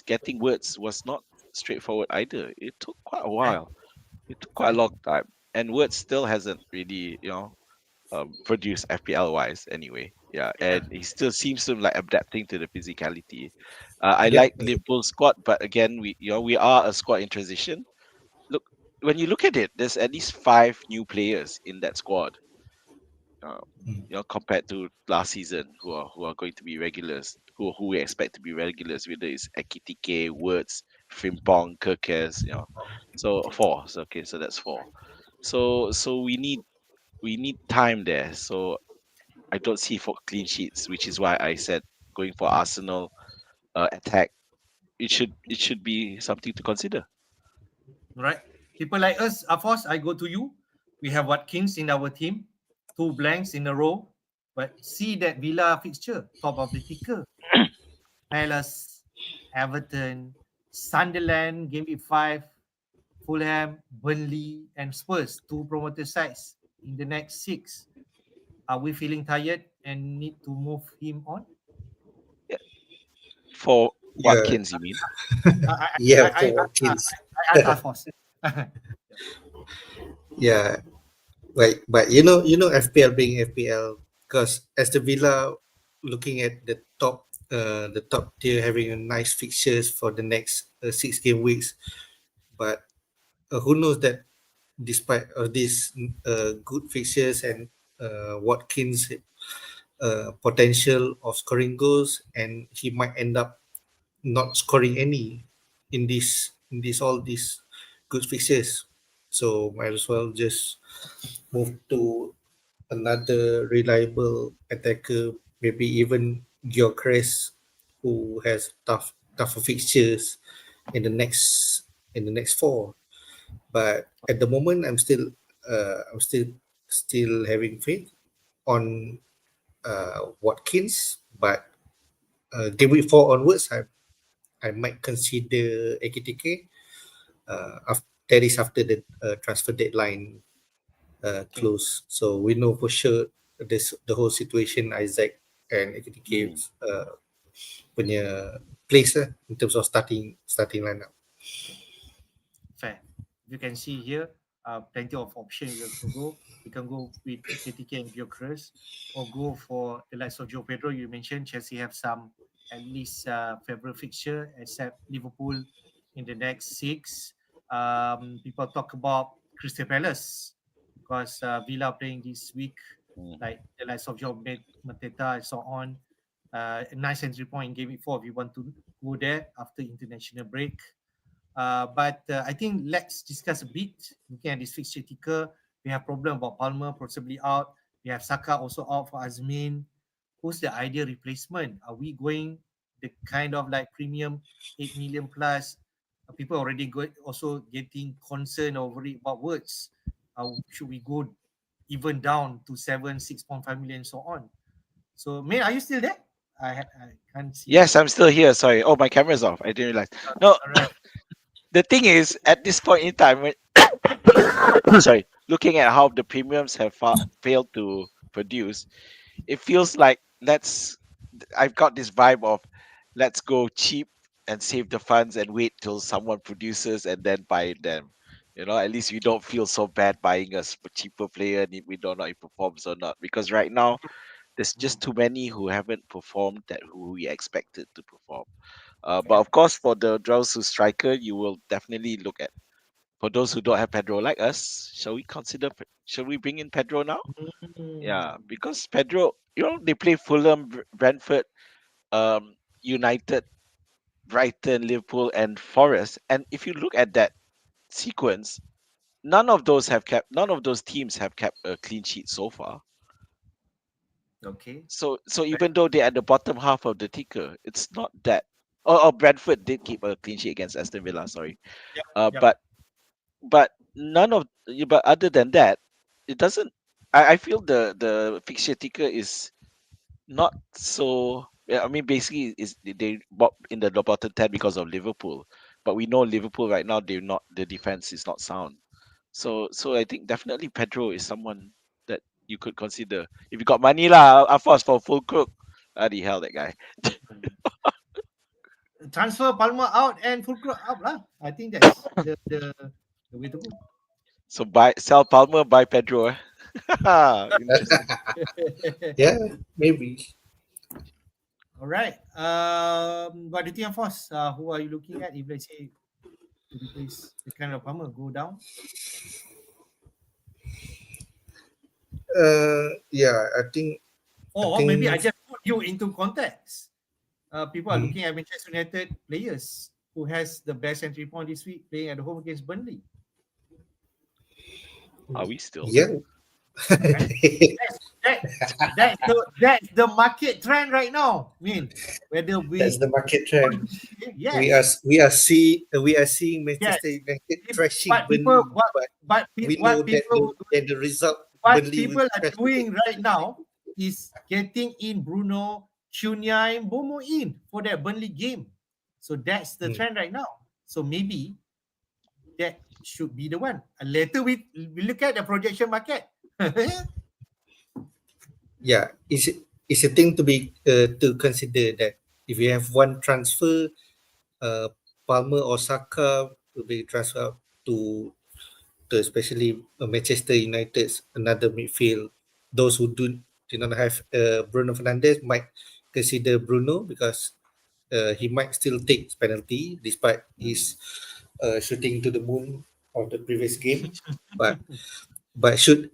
getting words was not straightforward either. It took quite a
Right,
while. It took quite a
right.
long time, and words still hasn't really, produced FPL wise anyway. Yeah,
Yeah.
and he still seems to like adapting to the physicality. I
Yep.
like Liverpool squad, but again, we are a squad in transition. Look, when you look at it, there's at least five new players in that squad. Uh,
Mm.
compared to last season, who are going to be regulars, who we expect to be regulars, whether it's Ekitike, Words, Frimpong, Kirkes, So four. So okay, so that's four. So we need time there. So I don't see for clean sheets, which is why I said going for Arsenal attack. It should be something to consider.
Right. People like us, Afosz, I go to you. We have Watkins in our team, two blanks in a row, but see that Villa fixture, top of the ticker. Palace, Everton, Sunderland, Game Week 5, Fulham, Burnley, and Spurs, two promoted sides in the next six. Are we feeling tired and need to move him on?
Yeah. For
Yeah,
Watkins, you mean?
I I
yeah,
I I,
for
I,
Watkins.
I ask Afosz.
Yeah, but FPL being FPL, because as the Villa looking at the top tier having a nice fixtures for the next 6 game weeks, but who knows that despite these good fixtures and Watkins potential of scoring goals, and he might end up not scoring any in this all these good fixtures. So might as well just move to another reliable attacker maybe even Gyökeres, who has tougher fixtures in the next four. But at the moment, I'm still having faith on Watkins. But game week four onwards, I might consider AKTK. That is after the transfer deadline close. So we know for sure the whole situation Isaac and AKTK punya place in terms of starting lineup.
Fair. You can see here, plenty of options you can go. You can go with AKTK and Gyökeres, or go for the likes of Joe Pedro. You mentioned Chelsea have some at least favorite fixture, except Liverpool in the next six. People talk about Crystal Palace because Villa playing this week, like the likes of Joe Mateta and so on. A nice entry point in game week four if you want to go there after international break. But I think let's discuss a bit. Looking at this fixture ticker, we have problem about Palmer possibly out. We have Saka also out for Azmin. Who's the ideal replacement? Are we going the kind of like premium 8 million plus? People already also getting concerned over it about words. Should we go even down to 6.5 million, so on? So, May, are you still there? I can't see.
Yes, I'm still here. Sorry. Oh, my camera's off. I didn't realize. No,
All right.
the thing is, at this point in time, when sorry, looking at how the premiums have failed to produce, it feels like I've got this vibe of let's go cheap and save the funds and wait till someone produces and then buy them. At least we don't feel so bad buying a cheaper player and we don't know if he performs or not. Because right now, there's just too many who haven't performed that who we expected to perform. But of course, for the Drowsu striker, you will definitely look at. For those who don't have Pedro like us, shall we bring in Pedro now? Yeah, because Pedro, they play Fulham, Brentford, United, Brighton, Liverpool, and Forest. And if you look at that sequence, none of those teams have kept a clean sheet so far.
Okay.
So even though they're at the bottom half of the ticker, it's not that. Oh, Brentford did keep a clean sheet against Aston Villa. Sorry,
Yep.
but none of but other than that, it doesn't. I feel the fixture ticker is not so. Yeah, I mean, basically, is they bought in the bottom 10 because of Liverpool, but we know Liverpool right now they're not. The defense is not sound. So I think definitely Pedro is someone that you could consider if you got money lah. Afosz for full crook. Bloody hell, that guy.
Transfer Palmer out and Fulcrum up lah. I think that's the way to go.
So sell Palmer, buy Pedro. Interesting.
Yeah, maybe.
All right. What do you think, Afosz? Who are you looking at if let's say to replace the kind of Palmer go down?
Yeah, I think.
Or maybe I just put you into context. People are
Mhm.
looking at Manchester United players who has the best entry point this week playing at home against Burnley.
Are we still?
Yeah.
That's the market trend right now. I mean, whether we
That's the market trend.
yes.
We are seeing Manchester United trashing
But
Burnley,
people,
but we know that the result
what
Burnley will
people are
trash
doing
again.
right now is getting in Bruno, Chunya, and Bomo in for that Burnley game. So that's the trend right now. So maybe that should be the one. Later we look at the projection market.
Yeah, it's a thing to consider that if you have one transfer, Palmer or Saka will be transferred to especially Manchester United's another midfield. Those who do not have Bruno Fernandes might consider Bruno because he might still take penalty despite his shooting to the moon of the previous game. But should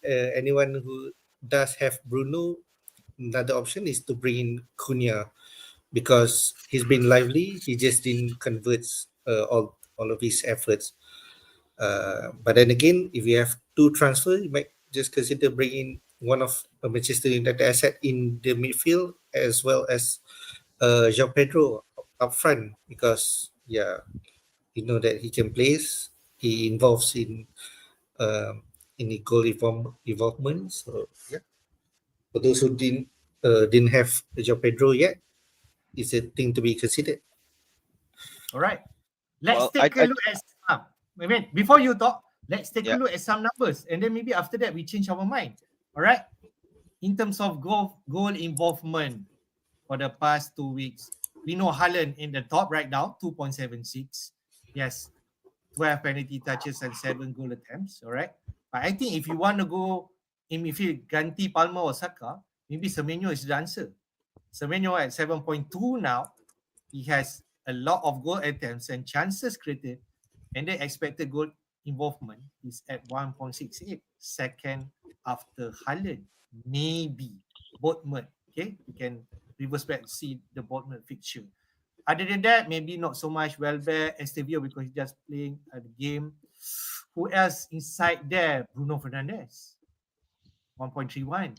anyone who does have Bruno, another option is to bring in Cunha because he's been lively. He just didn't convert all of his efforts. But then again, if you have two transfers, you might just consider bringing one of Manchester United asset in the midfield, as well as João Pedro up front, because you know that he can place, he involves in the goal involvement. So yeah, for those who didn't have João Pedro yet, it's a thing to be considered.
All right. Let's
Well,
take a look at some. I mean, before you talk, let's take a
Yeah.
look at some numbers, and then maybe after that we change our mind. All right. In terms of goal involvement for the past 2 weeks, we know Haaland in the top right now, 2.76. Yes, 12 penalty touches and 7 goal attempts. All right. But I think if you want to go in midfield, ganti Palmer or Saka, maybe Semenyo is the answer. Semenyo at 7.2 now, he has a lot of goal attempts and chances created, and the expected goal involvement is at 1.68, second after Haaland. Maybe Bournemouth. Okay, you can reverse back to see the Bournemouth fixture. Other than that, maybe not so much Welbeck, Estevio, because he's just playing the game. Who else inside there? Bruno Fernandes, 1.31.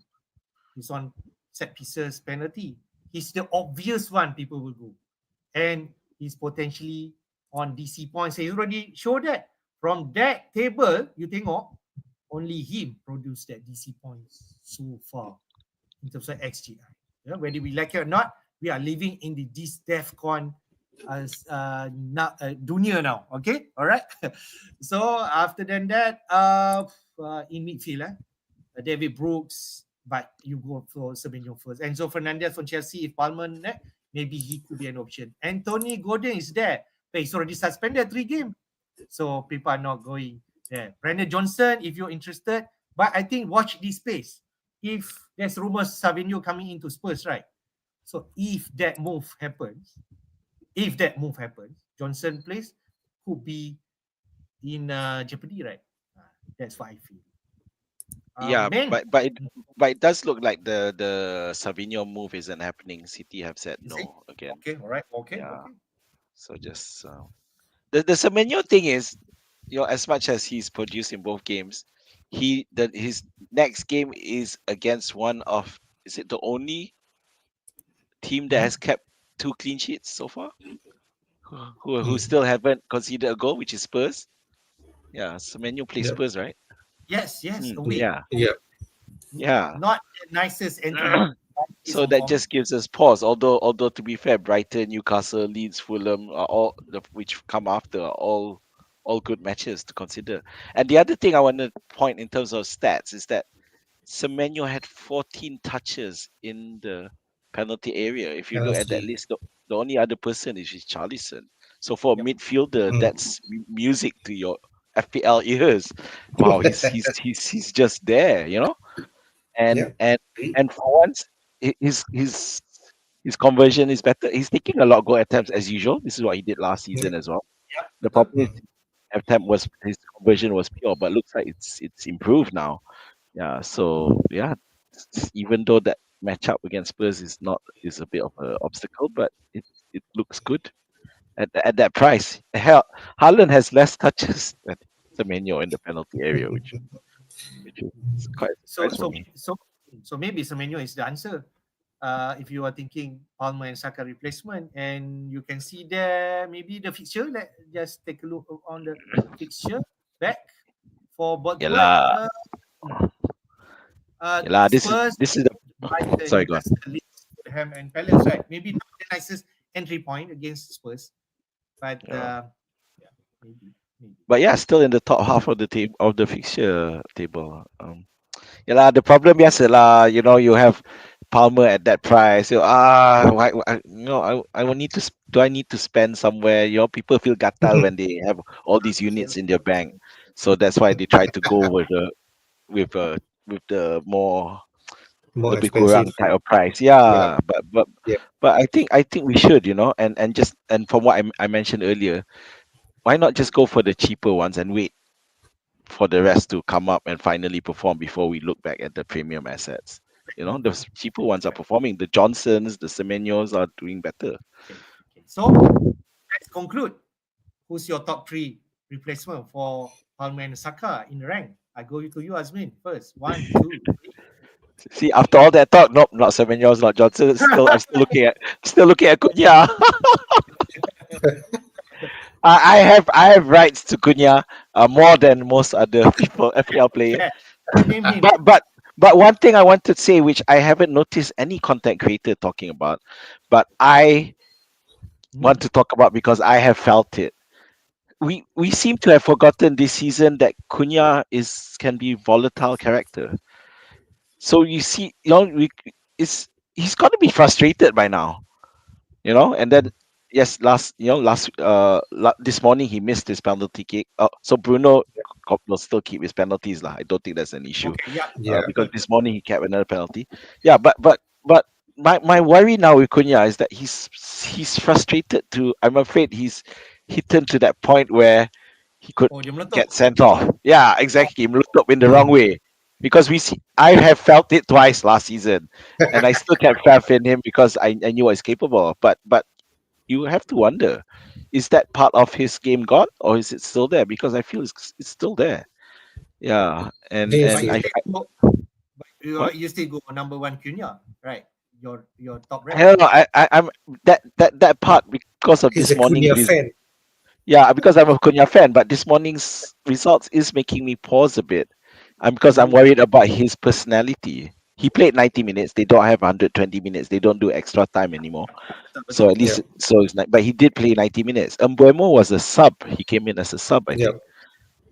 He's on set pieces penalty. He's the obvious one people will go. And he's potentially on DC points. He already showed that. From that table, you tengok, only him produced that DC points so far in terms of XGI. Yeah, whether we like it or not, we are living in this Defcon dunia now. Okay, all right. So after that, in midfield, David Brooks, but you go for Semenyo first. Enzo Fernandez from Chelsea, if Palmer, maybe he could be an option. Anthony Gordon is there, but he's already suspended 3 games. So people are not going there. Brandon Johnson, if you're interested, but I think watch this space. If there's rumors Savinho coming into Spurs, right? So if that move happens, Johnson plays could be in jeopardy, right? That's what I feel.
Yeah,
Man,
but it does look like the Savinho move isn't happening. City have said
Is it?
no again.
okay, all right, okay,
Yeah.
okay.
So just the Semenyo thing is, as much as he's produced in both games, his next game is against one of, is it the only team that has kept 2 clean sheets so far? Who still haven't conceded a goal, which is Spurs. Yeah, Semenyo plays
Yep.
Spurs, right?
Yes, away.
Yeah,
Yeah.
yeah.
Not the nicest entry.
So that just gives us pause. Although to be fair, Brighton, Newcastle, Leeds, Fulham are all which come after are all good matches to consider. And the other thing I want to point in terms of stats is that Semenyo had 14 touches in the penalty area. If you look at that
Penalty.
list, the only other person is Charlison. So for a
Yep.
midfielder, that's music to your FPL ears. Wow, he's just there, and
Yeah.
and and for once, his conversion is better. He's taking a lot of goal attempts as usual. This is what he did last season as well.
Yep.
The problem is his conversion was pure, but looks like it's improved now. Yeah, so yeah, even though that matchup against Spurs is a bit of an obstacle, but it looks good at that price. Hell, Haaland has less touches than Semenyo in the penalty area, which is quite a surprise for me.
So maybe Semenyo is the answer. If you are thinking Palmer and Saka replacement, and you can see there maybe the fixture. Just take a look on the fixture back for Bournemouth.
Yalah. Yalah,
Spurs,
this is the
Brighton,
sorry, go on.
Newcastle, Leeds, Fulham, and Palace. Right? Maybe not the nicest entry point against Spurs, but maybe.
But yeah, still in the top half of the fixture table. Yeah, the problem, yes, you have Palmer at that price. I will need to. Do I need to spend somewhere? People feel gatal when they have all these units in their bank, so that's why they try to go with the more lebih kurang
expensive.
type of price. Yeah,
Yeah.
but I think we should, and from what I mentioned earlier, why not just go for the cheaper ones and wait for the rest to come up and finally perform before we look back at the premium assets. The cheaper ones are performing. The Johnsons, the Semenyos are doing better.
Okay. So let's conclude. Who's your top 3 replacement for Palmer and Saka in the rank? I go to you, Azmin, first. 1, 2, 3.
See, after all that talk, nope, not Semenyo, not Johnson. I'm still looking at Cunha. I have rights to Cunha more than most other people FPL players.
Yeah. Name him.
But one thing I want to say, which I haven't noticed any content creator talking about, but I want to talk about because I have felt it. We seem to have forgotten this season that Cunha can be volatile character. So you see, he's got to be frustrated by now, and then yes, this morning he missed his penalty kick. So Bruno will still keep his penalties lah. I don't think that's an issue.
Okay, yeah.
Yeah.
Because this morning he kept another penalty. Yeah, but my worry now with Cunha is that he's frustrated to. I'm afraid he's hidden to that point where he could
Oh, dia meletup.
get sent off. Yeah, exactly. Meletup in the wrong way. Because I have felt it twice last season, and I still kept faith in him because I knew what he's capable of. But you have to wonder, is that part of his game gone, or is it still there? Because I feel it's still there. Yeah, and
Yes,
But
I
you still go number one Cunha, right? Your top
I
rank.
don't know. I'm that part because of
he's
this
a Cunha
morning.
fan.
Yeah, because I'm a Cunha fan, but this morning's results is making me pause a bit. Because I'm worried about his personality. He played 90 minutes. They don't have 120 minutes. They don't do extra time anymore. So at least, so it's like, but he did play 90 minutes. Mbuemo was a sub. He came in as a sub, I
Yep.
think.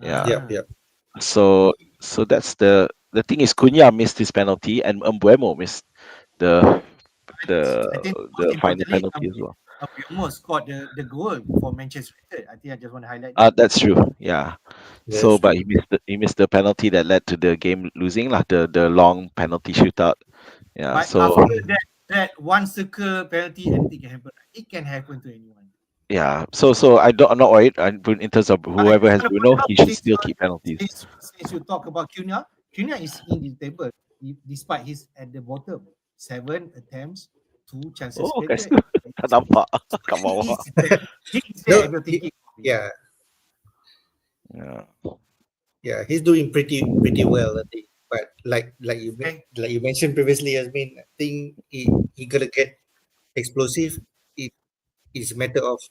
Yeah.
Yep.
So that's the thing is Cunha missed his penalty and Mbuemo missed the
I think most
final
importantly,
penalty as well.
Mbuemo scored the goal for Manchester United. I think I just want to highlight that.
That's true. Yeah.
That's
So, but
true.
he missed the penalty that led to the game losing lah. The long penalty shootout. Yeah.
But
So
after that one circle penalty, anything can happen. It can happen to anyone.
yeah. So I'm not worried. In terms of whoever has Bruno, he should still keep penalties.
Since you talk about Cunha is in the table despite he's at the bottom. 7 attempts, 2 chances
Oh,
created.
tak nampak kat bawah.
He's
No,
there thinking.
Yeah.
Yeah.
Yeah, he's doing pretty well, I think. But like you mentioned previously, Azmin, I think he gonna get explosive. It is a matter of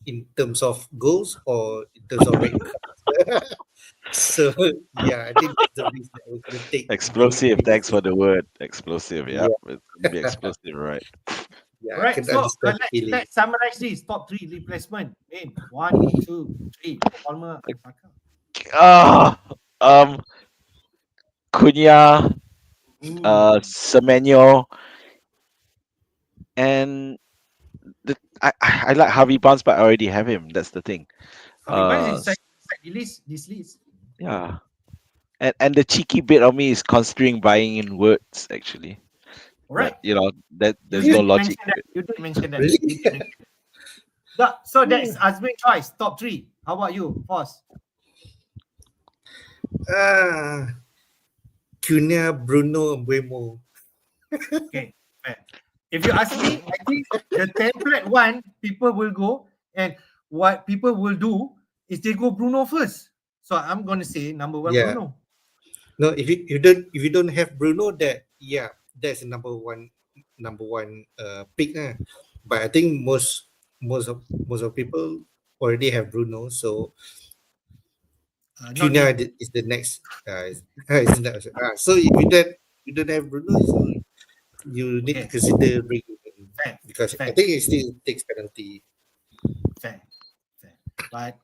in terms of goals or in terms of red cards. So yeah, I think that's the risk that we're gonna take.
Explosive. Thanks for the word. Explosive. Yeah.
Yeah.
It's gonna be explosive, right?
Yeah,
Right,
I can
so
understand the feeling.
let's summarize this top 3 replacement. 1, 2, 3. Palmer and Saka.
Cunha, Semenyo, and I like Harvey Barnes, but I already have him. That's the thing.
Inside this list.
Yeah, and the cheeky bit of me is considering buying in words actually.
All right.
But, that there's
You
no
did
logic.
You did mention that.
Really?
So that's Azmin choice, top 3. How about you, Afosz?
Cunha, Bruno, Mbuemo.
Okay, fair. If you ask me, I think the template one people will go, and what people will do is they go Bruno first. So I'm gonna say number 1
Yeah.
Bruno.
No, if you don't have Bruno, that's the number one pick. But I think most of people already have Bruno, so Cunha is the next. So if you don't have Bruno, so you need to consider bringing him because I think he still takes penalty.
Fair. But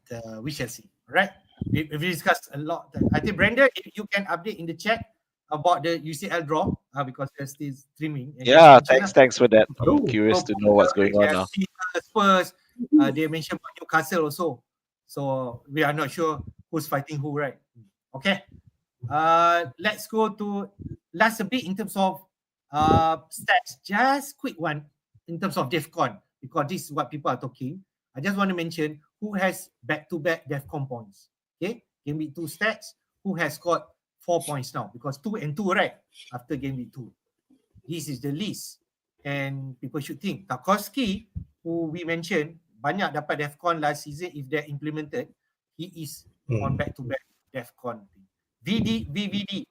we shall see. All right. We discussed a lot. I think Brandon, if you can update in the chat about the UCL draw because they're still streaming. And
Yeah, thanks for that. I'm curious to know what's going on now.
Spurs, they mentioned about Newcastle also. So we are not sure who's fighting who, right? Okay. Let's go to last a bit in terms of stats. Just quick one in terms of Defcon because this is what people are talking. I just want to mention who has back-to-back Defcon points. Okay, Gameweek 2 stats. Who has scored 4 points now? Because 2 and 2, right? After Gameweek 2. This is the list. And people should think. Tarkowski, who we mentioned, banyak dapat Defcon last season. If they're implemented, he is on back-to-back Defcon. VVD,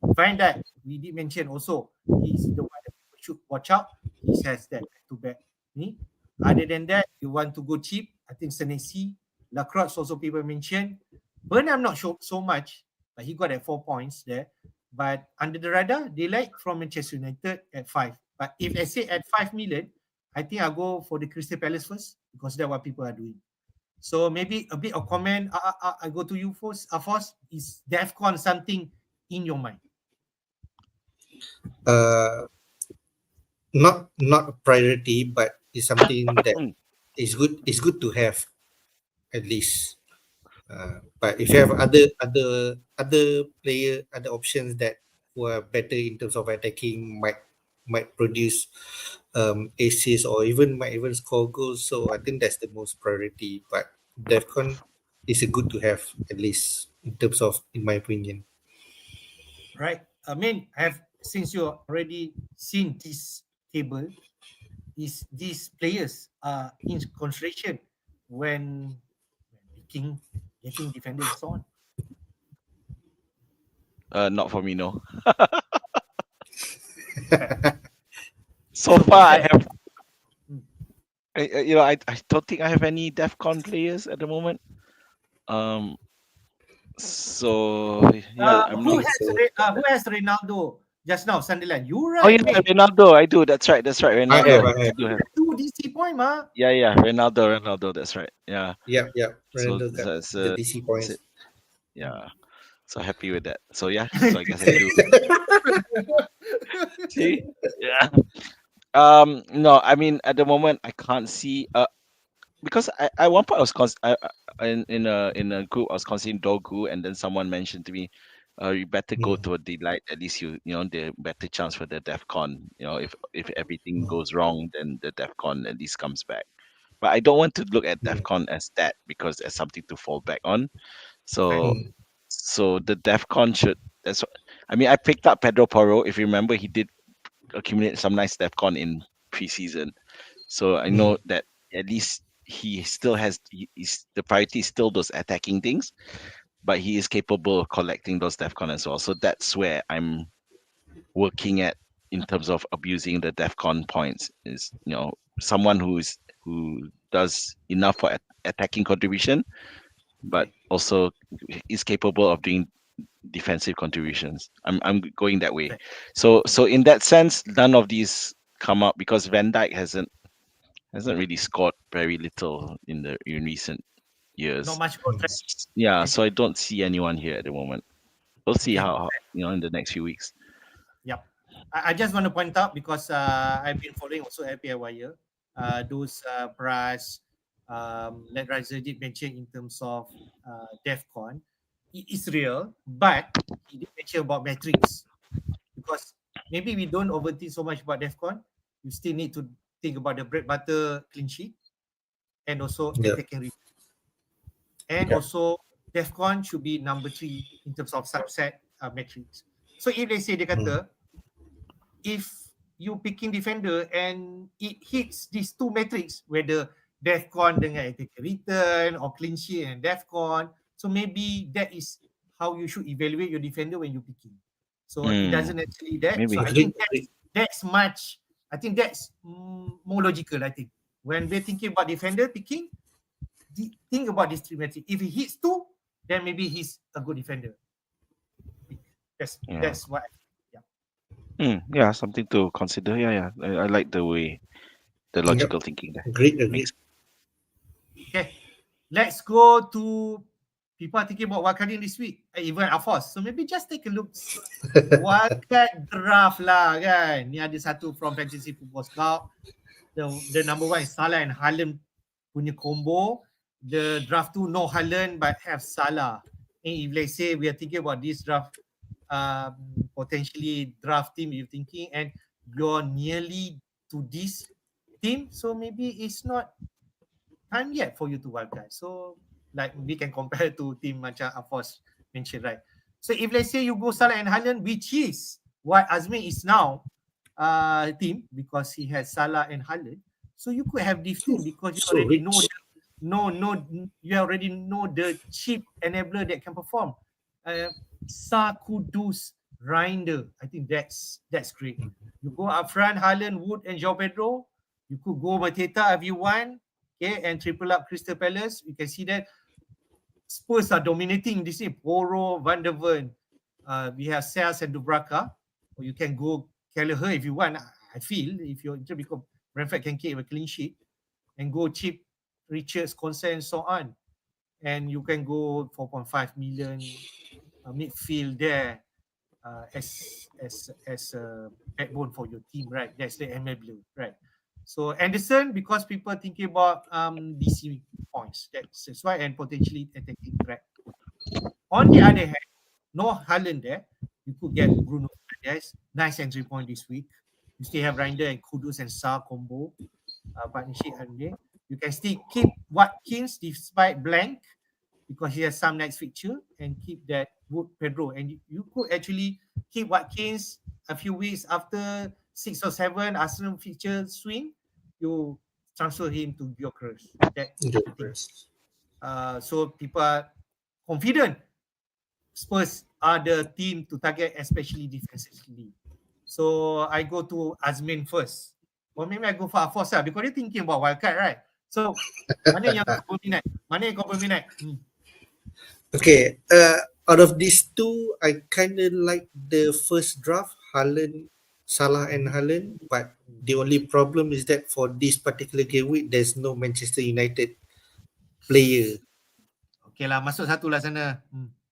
Van Dijk, we did mention also, he's the one that people should watch out. He has that back-to-back ni. Other than that, you want to go cheap, I think Senesi, Lacroix also people mention. Burnham, I'm not sure so much, but he got at 4 points there. But under the radar, they like from Manchester United at 5. But if I say at 5 million, I think I'll go for the Crystal Palace first because that's what people are doing. So maybe a bit of comment. I go to you first. Afosz, is Defcon something in your mind?
Not a priority, but it's something that is good. It's good to have at least. But if you have other player, other options that were better in terms of attacking, might produce aces or might even score goals. So I think that's the most priority. But Defcon is a good to have at least in terms of, in my opinion.
Right. I mean, since you already seen this table, is these players are in consideration when picking, getting defenders and so on?
Not for me, no.
So
So far, I
fair.
have, I don't think I have any Defcon players at the moment. So yeah, I'm
Who
not.
has Ronaldo just now? Sunderland. You
Oh
right,
yeah,
mate.
Ronaldo. I do. That's right. That's right.
I
Ronaldo.
have.
I do have.
2 DC point, ma.
Yeah. Ronaldo. That's right. Yeah.
Yep.
So
Ronaldo got
that's
the DC
that's
points.
it. Yeah. So happy with that. So yeah. So I guess I do. See. Yeah. No, I mean at the moment I can't see. Because I one point I was in a group I was considering Dogu, and then someone mentioned to me, you better go to a delight. At least the better chance for the Defcon. If everything goes wrong, then the Defcon at least comes back. But I don't want to look at Defcon as that, because there's something to fall back on. So so the Defcon should. That's what, I mean. I picked up Pedro Porro. If you remember, he did accumulate some nice Defcon in preseason. So I know that at least he still has the priority is still those attacking things, but he is capable of collecting those Defcon as well. So that's where I'm working at in terms of abusing the Defcon points. Is someone who does enough for attacking contribution, but also is capable of doing defensive contributions. I'm going that way. So in that sense, none of these come up because Van Dijk hasn't really scored very little in recent years.
Not much contract.
Yeah, so I don't see anyone here at the moment. We'll see
Okay.
how in the next few weeks.
Yep. I just want to point out because I've been following also FPL Wire. Those price that Raza did mention in terms of Defcon, it is real, but he did mention about metrics because maybe we don't overthink so much about Defcon. You still need to think about the bread butter clean sheet and also attacking rate. And also Defcon should be number 3 in terms of subset metrics. So if they say dia kata, if you picking defender and it hits these 2 metrics, whether Defcon dengan attacking return or clean sheet and Defcon, so maybe that is how you should evaluate your defender when you picking. So it doesn't actually that.
Maybe.
So I think that's much. I think that's more logical. I think when we're thinking about defender picking, think about this 3 metrics. If he hits 2, then maybe he's a good defender. That's what.
Yeah, something to consider. Yeah. I like the logical thinking there.
Agreed.
Okay, let's go to people are thinking about wildcarding this week. Even Afosz. So maybe just take a look. Wildcard draft lah kan. Ni ada satu from Fantasy Football Scout. The number 1 is Salah and Haaland punya combo. The draft 2 no Haaland but have Salah. And if let's say we are thinking about this draft, potentially draft team you're thinking and you're nearly to this team, so maybe it's not time yet for you to wildcard. So like we can compare to team macam Afosz mentioned, right? So if let's say you go Salah and Haaland, which is what Azmin is now team because he has Salah and Haaland, so you could have this team because you already you already know the cheap enabler that can perform. Sa Kudus Reinder. I think that's great. You go up front, Haaland, Wood, and João Pedro. You could go Mateta if you want, okay, and triple up Crystal Palace. You can see that Spurs are dominating this year. Poro, Van der Ven. We have Sels and Dubraka. Or you can go Kelleher if you want. I feel if you're because Brentford can keep a clean sheet and go cheap Richards, Consent, and so on. And you can go 4.5 million midfield there as a backbone for your team, right? That's the enabler, right? So Anderson, because people are thinking about DC points, that's why, and potentially attacking threat. On the other hand, no Haaland there. You could get Bruno Fernandes, nice entry point this week. You still have Reinder and Kudus and Sa combo partnership Sunday. You can still keep Watkins despite blank because he has some next fixture and keep that Wood Pedro. And you could actually keep Watkins a few weeks after 6 or 7 Arsenal fixture swing. You transfer him to Gyökeres. That thing. So people are confident Spurs are the team to target, especially defensively. So I go to Azmin first. Or maybe I go for Afosz because they're thinking about wildcard, right? So mana yang kau berminat? Mana yang kau berminat?
Okay, out of these two, I kind of like the first draft, Haaland, Salah and Haaland. But the only problem is that for this particular game week, there's no Manchester United player.
Okay lah, masuk satu lah sana.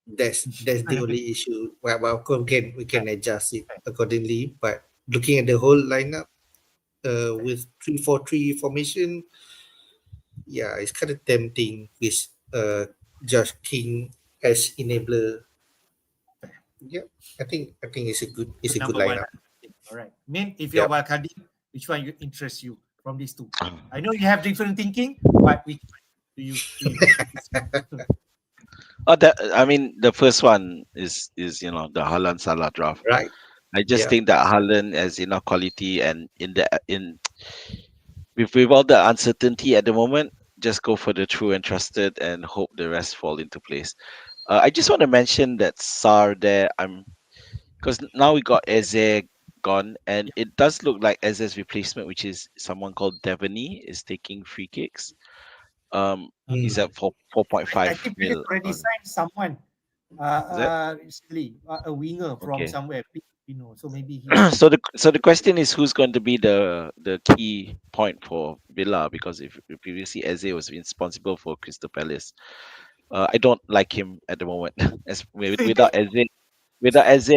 That's the only issue. Well, of course, we can adjust it accordingly. But looking at the whole lineup, with 3-4-3 formation, yeah, it's kind of tempting with Josh King as enabler. Yeah, I think it's a good lineup.
All right. Min, if you're wildcarding, which one interests you from these two? I know you have different thinking, but which one do you?
I mean, the first one is the Haaland Salah draft.
Right.
I just think that Haaland has enough quality, and with all the uncertainty at the moment, just go for the true and trusted and hope the rest fall into place. I just want to mention that Sar there. Because now we got Eze gone, and it does look like Eze's replacement, which is someone called Devaney, is taking free kicks. He's at 4.5
I think we
mil.
already signed someone recently, a winger from somewhere. So maybe he.
So the question is, who's going to be the key point for Villa? Because if previously Eze was responsible for Crystal Palace, I don't like him at the moment. Without Eze,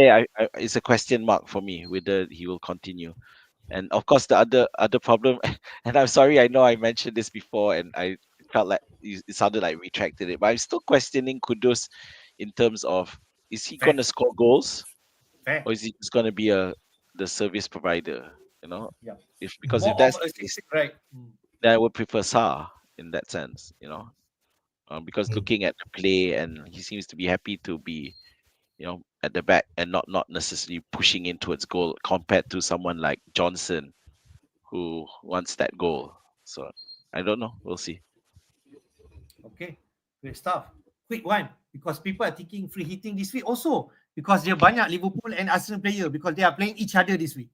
it's a question mark for me whether he will continue. And of course, the other problem, and I'm sorry, I know I mentioned this before, and I felt like it sounded like I retracted it, but I'm still questioning Kudus in terms of, is he going to score goals, or is he just going to be the service provider? Because if that's the case,
right,
then I would prefer Sa in that sense. Because looking at the play, and he seems to be happy to be at the back and not necessarily pushing in towards goal compared to someone like Johnson who wants that goal. So I don't know. We'll see.
Okay, great stuff. Quick one, because people are thinking free hitting this week also because there are banyak Liverpool and Arsenal player because they are playing each other this week,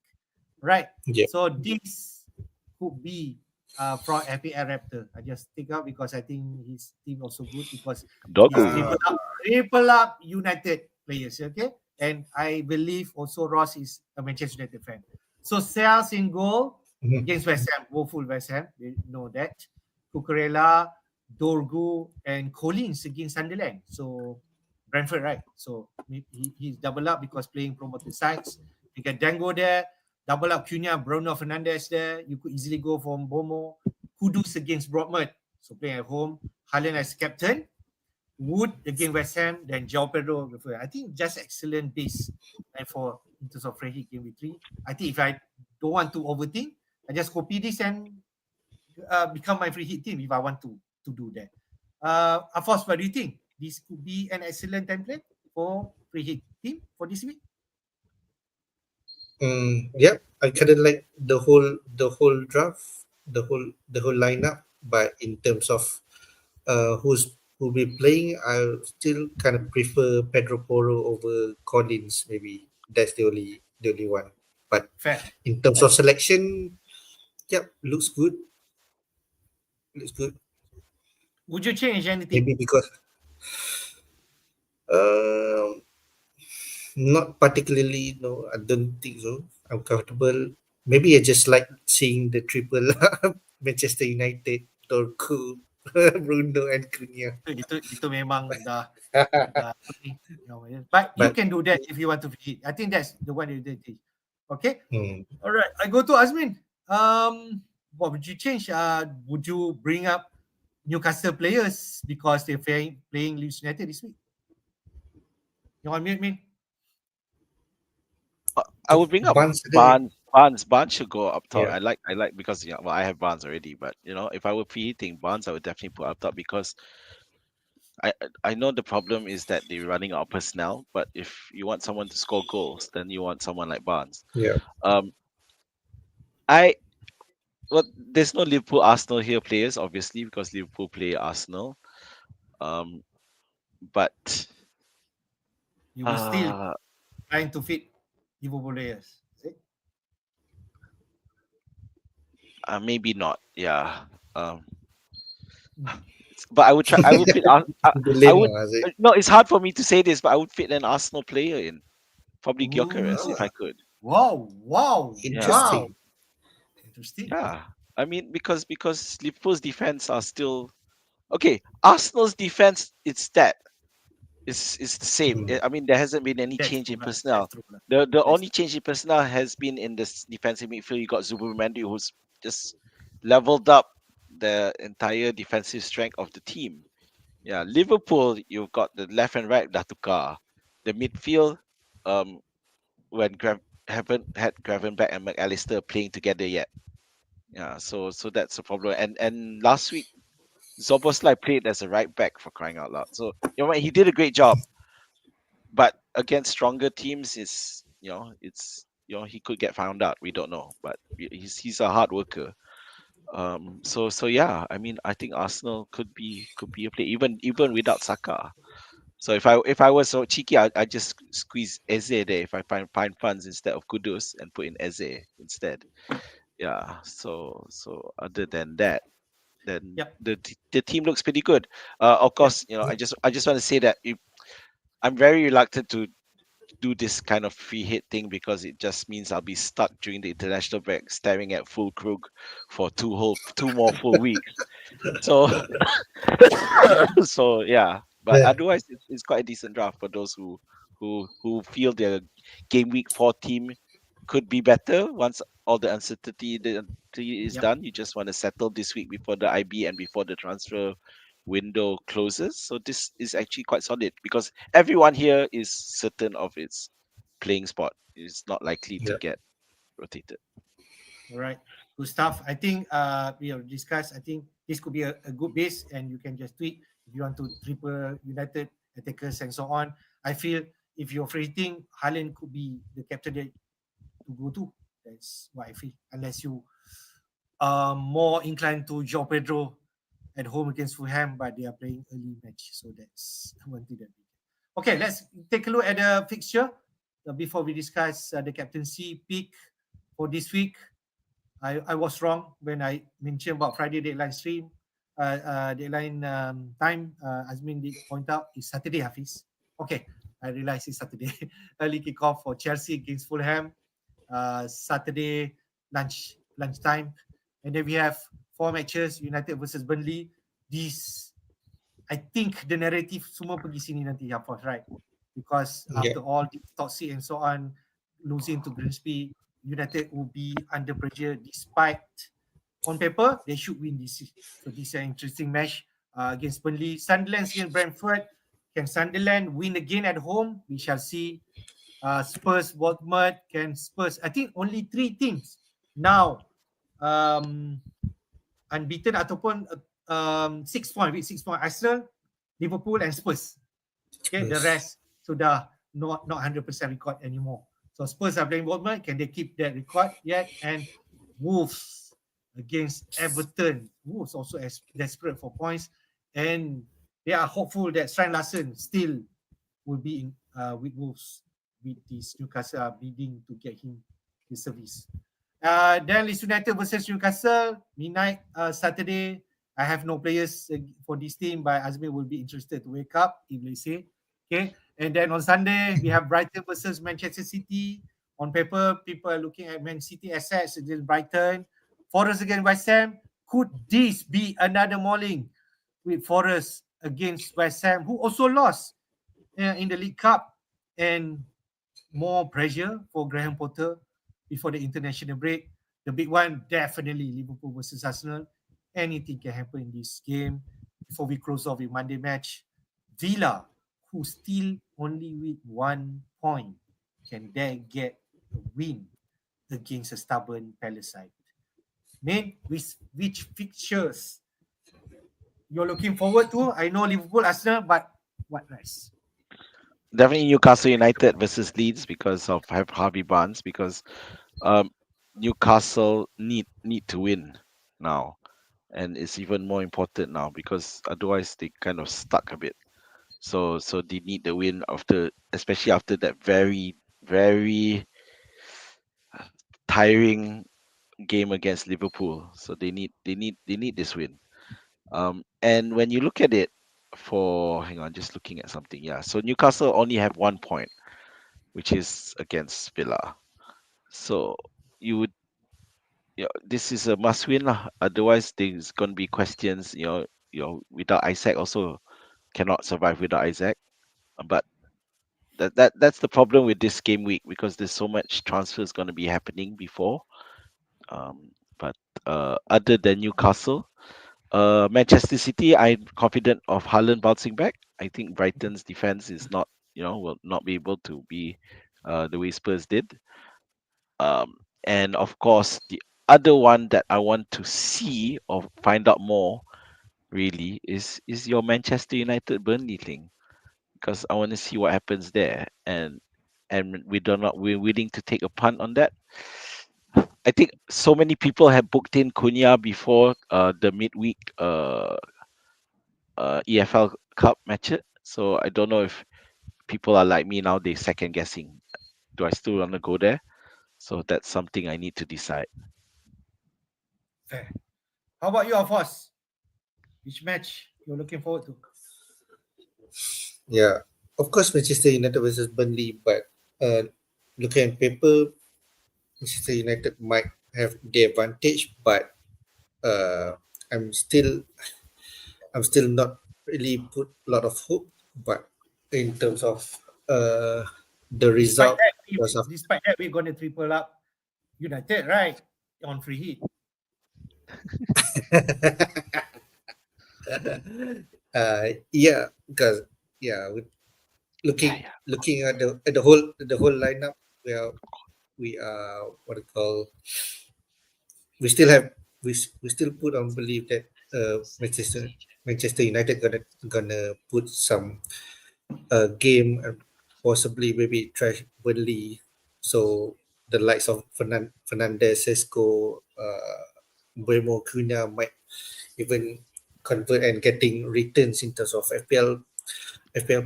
right?
Yeah.
So this could be from FPL Raptor. I just take out because I think his team also good because he's triple up United players, okay? And I believe also Ross is a Manchester United fan. So Sales in goal against West Ham, woeful West Ham, they know that. Cucurella, Dorgu, and Collins against Sunderland. So Brentford, right? So he's double up because playing promoted sides. You get Dango there, double up Cunha, Bruno Fernandes there. You could easily go for Bomo. Kudus against Broadmoor. So playing at home. Haaland as captain. Wood against West Ham, then João Pedro. I think just excellent base for in terms of free hit game week 3. I think if I don't want to overthink, I just copy this and become my free hit team if I want to do that. Afosz, what do you think? This could be an excellent template for free hit team for this week.
Yeah, I kind of like the whole draft, the whole lineup. But in terms of who'll be playing, I still kind of prefer Pedro Porro over Collins, maybe. That's the only one. But
Fair.
in terms of selection, yep, looks good. Looks good.
Would you change anything?
Maybe because um not particularly. No, I don't think so. I'm comfortable. Maybe I just like seeing the triple Manchester United, Dorku, Bruno and Cunha.
Itu memang dah but you
But
can do that if you want to fit. I think that's the one you did. Okay.
hmm,
All right. I go to Azmin. What would you change? Would you bring up Newcastle players because they're playing Leeds United this week? You on mute, me?
I would bring up
Barnes today.
Barnes should go up top.
Yeah.
I like because well, I have Barnes already, but if I were hitting Barnes, I would definitely put up top because I know the problem is that they're running out of personnel, but if you want someone to score goals, then you want someone like Barnes.
Yeah.
I well, there's no Liverpool Arsenal here players, obviously, because Liverpool play Arsenal. But
You will still trying to fit Liverpool players. See?
Maybe not. Yeah. But I would try. I would fit. I would. No, it's hard for me to say this, but I would fit an Arsenal player in, probably Gyökeres if I could.
Wow.
Interesting.
Interesting.
Yeah, I mean because Liverpool's defense are still okay. Arsenal's defense it's the same. I mean there hasn't been any change in personnel. The only change in personnel has been in this defensive midfield. You got Zubimendi who's just leveled up the entire defensive strength of the team. Yeah, Liverpool, you've got the left and right Datukar. The midfield, when haven't had Gravenberch and McAllister playing together yet. Yeah, so that's a problem. And last week, Zoboslai played as a right back for crying out loud. So he did a great job, but against stronger teams, it's he could get found out. We don't know, but he's a hard worker. So yeah, I mean, I think Arsenal could be a play even without Saka. So if I was so cheeky, I just squeeze Eze there if I find funds instead of Kudus and put in Eze instead. Yeah. So other than that, then the team looks pretty good. Of course, I just want to say that I'm very reluctant to do this kind of free hit thing because it just means I'll be stuck during the international break staring at full Krug for two more full weeks. So so yeah, but otherwise it's quite a decent draft for those who feel their game week 4 team could be better once all the uncertainty is done. You just want to settle this week before the IB and before the transfer window closes. So this is actually quite solid because everyone here is certain of its playing spot. It's not likely to get rotated.
All right. Good stuff. I think we have discussed. I think this could be a good base, and you can just tweak if you want to triple United attackers and so on. I feel if you're free hitting, Haaland could be the captain that to go to. That's what I feel. Unless you are more inclined to João Pedro at home against Fulham, but they are playing early match, so that's one thing that. Okay, let's take a look at the fixture before we discuss the captaincy pick for this week. I was wrong when I mentioned about Friday deadline stream. Deadline time, Azmin did point out, is Saturday, Hafiz. Okay, I realize it's Saturday. Early kickoff for Chelsea against Fulham. Saturday lunchtime. And then we have 4 matches, United versus Burnley. These, I think the narrative semua pergi sini nanti, Afosz, right? Because after all the toxic and so on, losing to Grimsby, United will be under pressure despite on paper they should win this. So this is an interesting match against Burnley. Sunderland against Brentford. Can Sunderland win again at home? We shall see. Spurs, Bournemouth, can Spurs. I think only 3 teams now unbeaten ataupun 6 point with 6 point. Arsenal, Liverpool and Spurs. Okay, the rest sudah not 100% record anymore. So Spurs are playing Bournemouth. Can they keep that record yet? And Wolves against Everton. Wolves also desperate for points, and they are hopeful that Strand Larsen still will be in with Wolves with this Newcastle are bidding to get him his service. Then Leeds United versus Newcastle midnight Saturday. I have no players for this team, but Azmin will be interested to wake up if they say. Okay. And then on Sunday, we have Brighton versus Manchester City. On paper, people are looking at Man City assets against Brighton. Forest against West Ham. Could this be another mauling with Forest against West Ham, who also lost in the League Cup, and more pressure for Graham Potter before the international break? The big one, definitely Liverpool versus Arsenal. Anything can happen in this game. Before we close off with Monday match, Villa, who still only with 1 point, can they get a win against a stubborn Palace side? Which fixtures you're looking forward to? I know Liverpool, Arsenal, but what else?
Definitely Newcastle United versus Leeds because of Harvey Barnes, because Newcastle need to win now, and it's even more important now because otherwise they kind of stuck a bit. So they need the win after, especially after that very tiring game against Liverpool. So they need this win. And when you look at it hang on, just looking at something. Yeah, so Newcastle only have 1 point, which is against Villa. So you would, this is a must win lah. Otherwise, there's gonna be questions. Without Isaac also cannot survive without Isaac. But that's the problem with this game week because there's so much transfers gonna be happening before. But other than Newcastle, Manchester City, I'm confident of Haaland bouncing back. I think Brighton's defense is not, will not be able to be the way Spurs did. And of course, the other one that I want to see or find out more really is your Manchester United Burnley thing, because I want to see what happens there, and we're willing to take a punt on that. I think so many people have booked in Cunha before the midweek EFL Cup match. So I don't know if people are like me now, they second guessing. Do I still want to go there? So that's something I need to decide.
Fair. How about you, Afosz? Which match you're looking forward to?
Yeah, of course, Manchester United versus Burnley, but looking at paper, Manchester United might have the advantage, but I'm still not really put a lot of hope. But in terms of the result,
Despite that, we're going to triple up United, right? On free hit.
Yeah, because looking at the whole lineup, we are what I call, we still put on belief that Manchester United gonna put some game and possibly maybe trash Burnley. So the likes of Fernandez, Sesko, Bremo, Cunha might even convert and getting returns in terms of FPL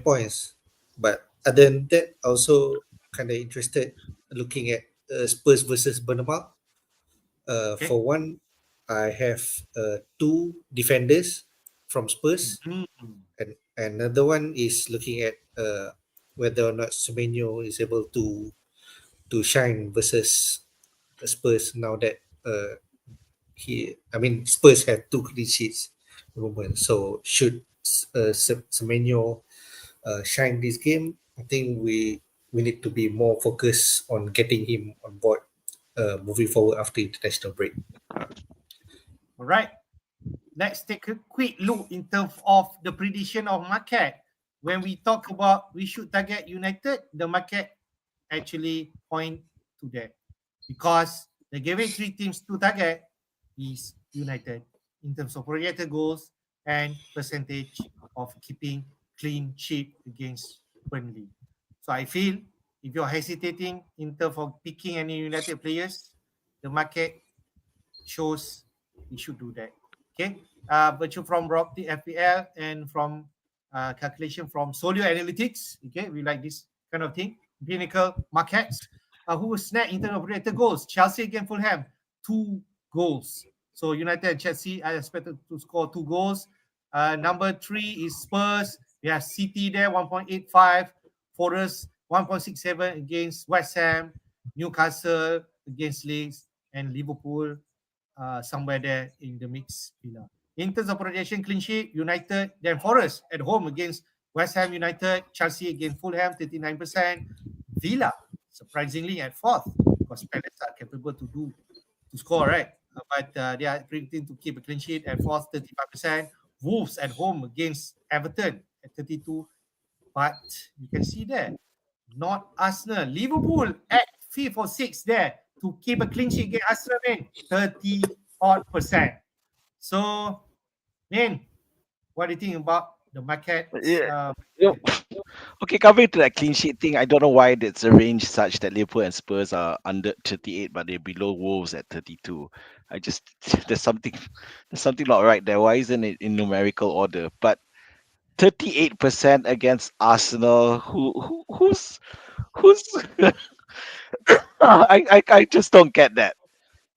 points. But other than that, also kind of interested looking at Spurs versus Bournemouth. For one, I have two defenders from Spurs, and another one is looking at whether or not Semenyo is able to shine versus Spurs now that Spurs have two clean sheets at the moment. So should Semenyo shine this game, I think we need to be more focused on getting him on board moving forward after international break.
All right. Let's take a quick look in terms of the prediction of market. When we talk about we should target United, the market actually point to that, because the GW3 teams to target is United in terms of projected goals and percentage of keeping clean sheet against Burnley. So I feel if you're hesitating in terms of picking any United players, the market shows you should do that. Okay. Virtue from robtFPL and from calculation from Solio Analytics. Okay, we like this kind of thing. Pinnacle Marquette, who snagged in terms of projected goals. Chelsea against Fulham, 2 goals. So United and Chelsea are expected to score 2 goals. Number 3 is Spurs. We have City there, 1.85. Forest, 1.67 against West Ham. Newcastle against Leeds. And Liverpool somewhere there in the mix. In terms of projection clean sheet, United, then Forest at home against West Ham United, Chelsea against Fulham, 39%. Villa, surprisingly, at fourth, because Palace are capable to score, right? But they are predicting to keep a clean sheet at fourth, 35%. Wolves at home against Everton at 32. But you can see there, not Arsenal. Liverpool at fifth or sixth there to keep a clean sheet against Arsenal, man, 30 odd percent. So, man, what do you think about the market?
Yeah. Yep. Okay, coming to that clean sheet thing, I don't know why it's arranged such that Liverpool and Spurs are under 38, but they're below Wolves at 32. I just there's something not right there. Why isn't it in numerical order? But 38% against Arsenal, who's I just don't get that.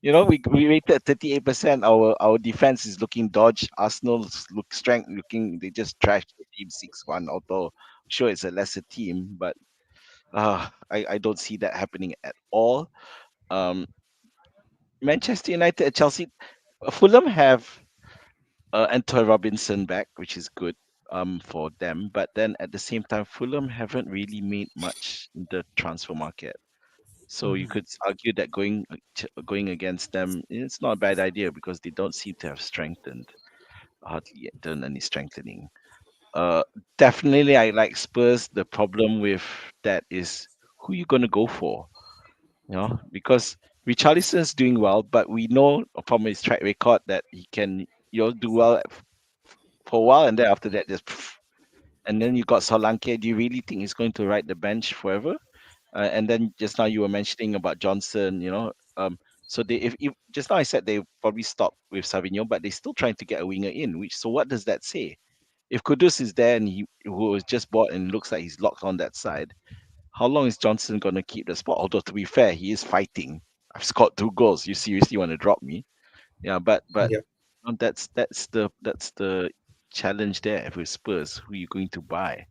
You know, we rated 38%. Our defense is looking dodge. Arsenal's strength looking, they just trashed the team 6-1, although sure it's a lesser team, but I don't see that happening at all. Um, Manchester United at Chelsea, Fulham have Anton Robinson back, which is good for them. But then at the same time, Fulham haven't really made much in the transfer market. So you could argue that going against them, it's not a bad idea because they don't seem to have strengthened, hardly yet done any strengthening. Uh, Definitely I like Spurs. The problem with that is who you gonna go for, because Richarlison is doing well, but we know from his track record that he can do well for a while and then after that just and then you got Solanke. Do you really think he's going to ride the bench forever? And then just now you were mentioning about Johnson, so they if just now I said they probably stop with Savinho, but they're still trying to get a winger in. Which so what does that say? If Kudus is there and he who was just bought and looks like he's locked on that side, how long is Johnson gonna keep the spot? Although to be fair, he is fighting. I've scored 2 goals. You seriously want to drop me? Yeah, but
Yeah.
that's the challenge there with Spurs. Who are you going to buy?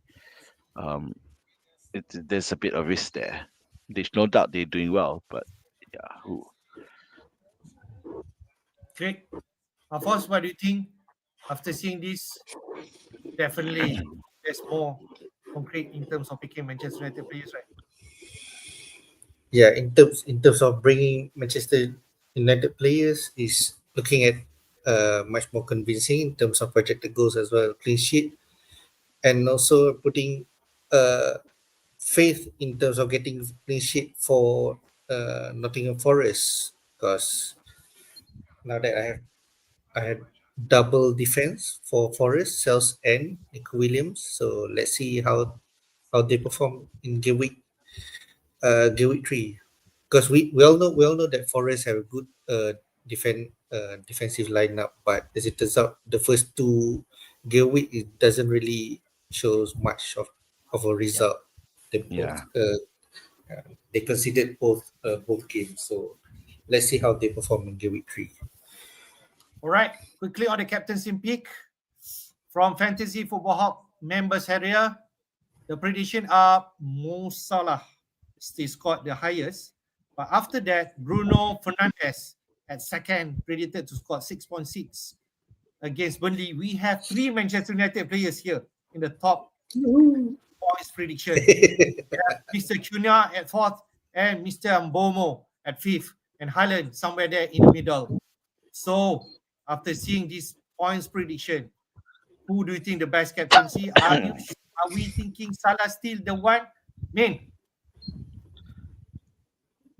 Um, there's a bit of risk there. There's no doubt they're doing well, but yeah, who?
Great. Afosz, what do you think after seeing this? Definitely, there's more concrete in terms of picking Manchester United players, right?
Yeah, in terms of bringing Manchester United players is looking at much more convincing in terms of projected goals as well, clean sheet, and also putting uh, faith in terms of getting clean sheet for Nottingham Forest, because now that I had double defense for Forest, Sales and Nick Williams. So let's see how they perform in Game week 3, because we all know that Forest have a good defensive lineup, but as it turns out, the first two game week it doesn't really shows much of a
Yeah.
result. They both
Yeah.
they considered both games, so let's see how they perform in Game week 3.
All right. Quickly on the captaincy pick from Fantasy Football Hub members area. The prediction are Mo Salah still scored the highest. But after that, Bruno Fernandes at second predicted to score 6.6 against Burnley. We have 3 Manchester United players here in the top points prediction. We have Mr. Cunha at fourth and Mr. Mbomo at fifth and Haaland somewhere there in the middle. So after seeing this points prediction, who do you think the best captaincy? Are we thinking Salah still the one? Man,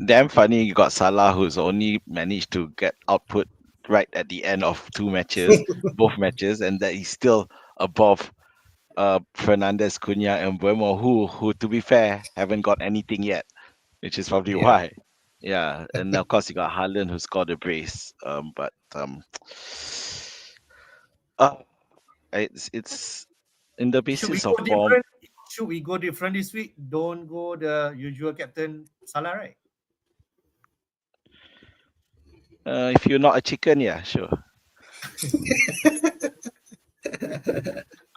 Damn funny. You got Salah, who's only managed to get output right at the end of 2 matches, both matches, and that he's still above Fernandez, Cunha, and Buemo, who to be fair haven't got anything yet, which is probably
Yeah,
why. Yeah, and of course you got Haaland who scored a brace. But uh, it's in the
should we
basis
go
of form.
different? should we go different this week? Don't go the usual captain Salah, right?
If you're not a chicken, yeah, sure.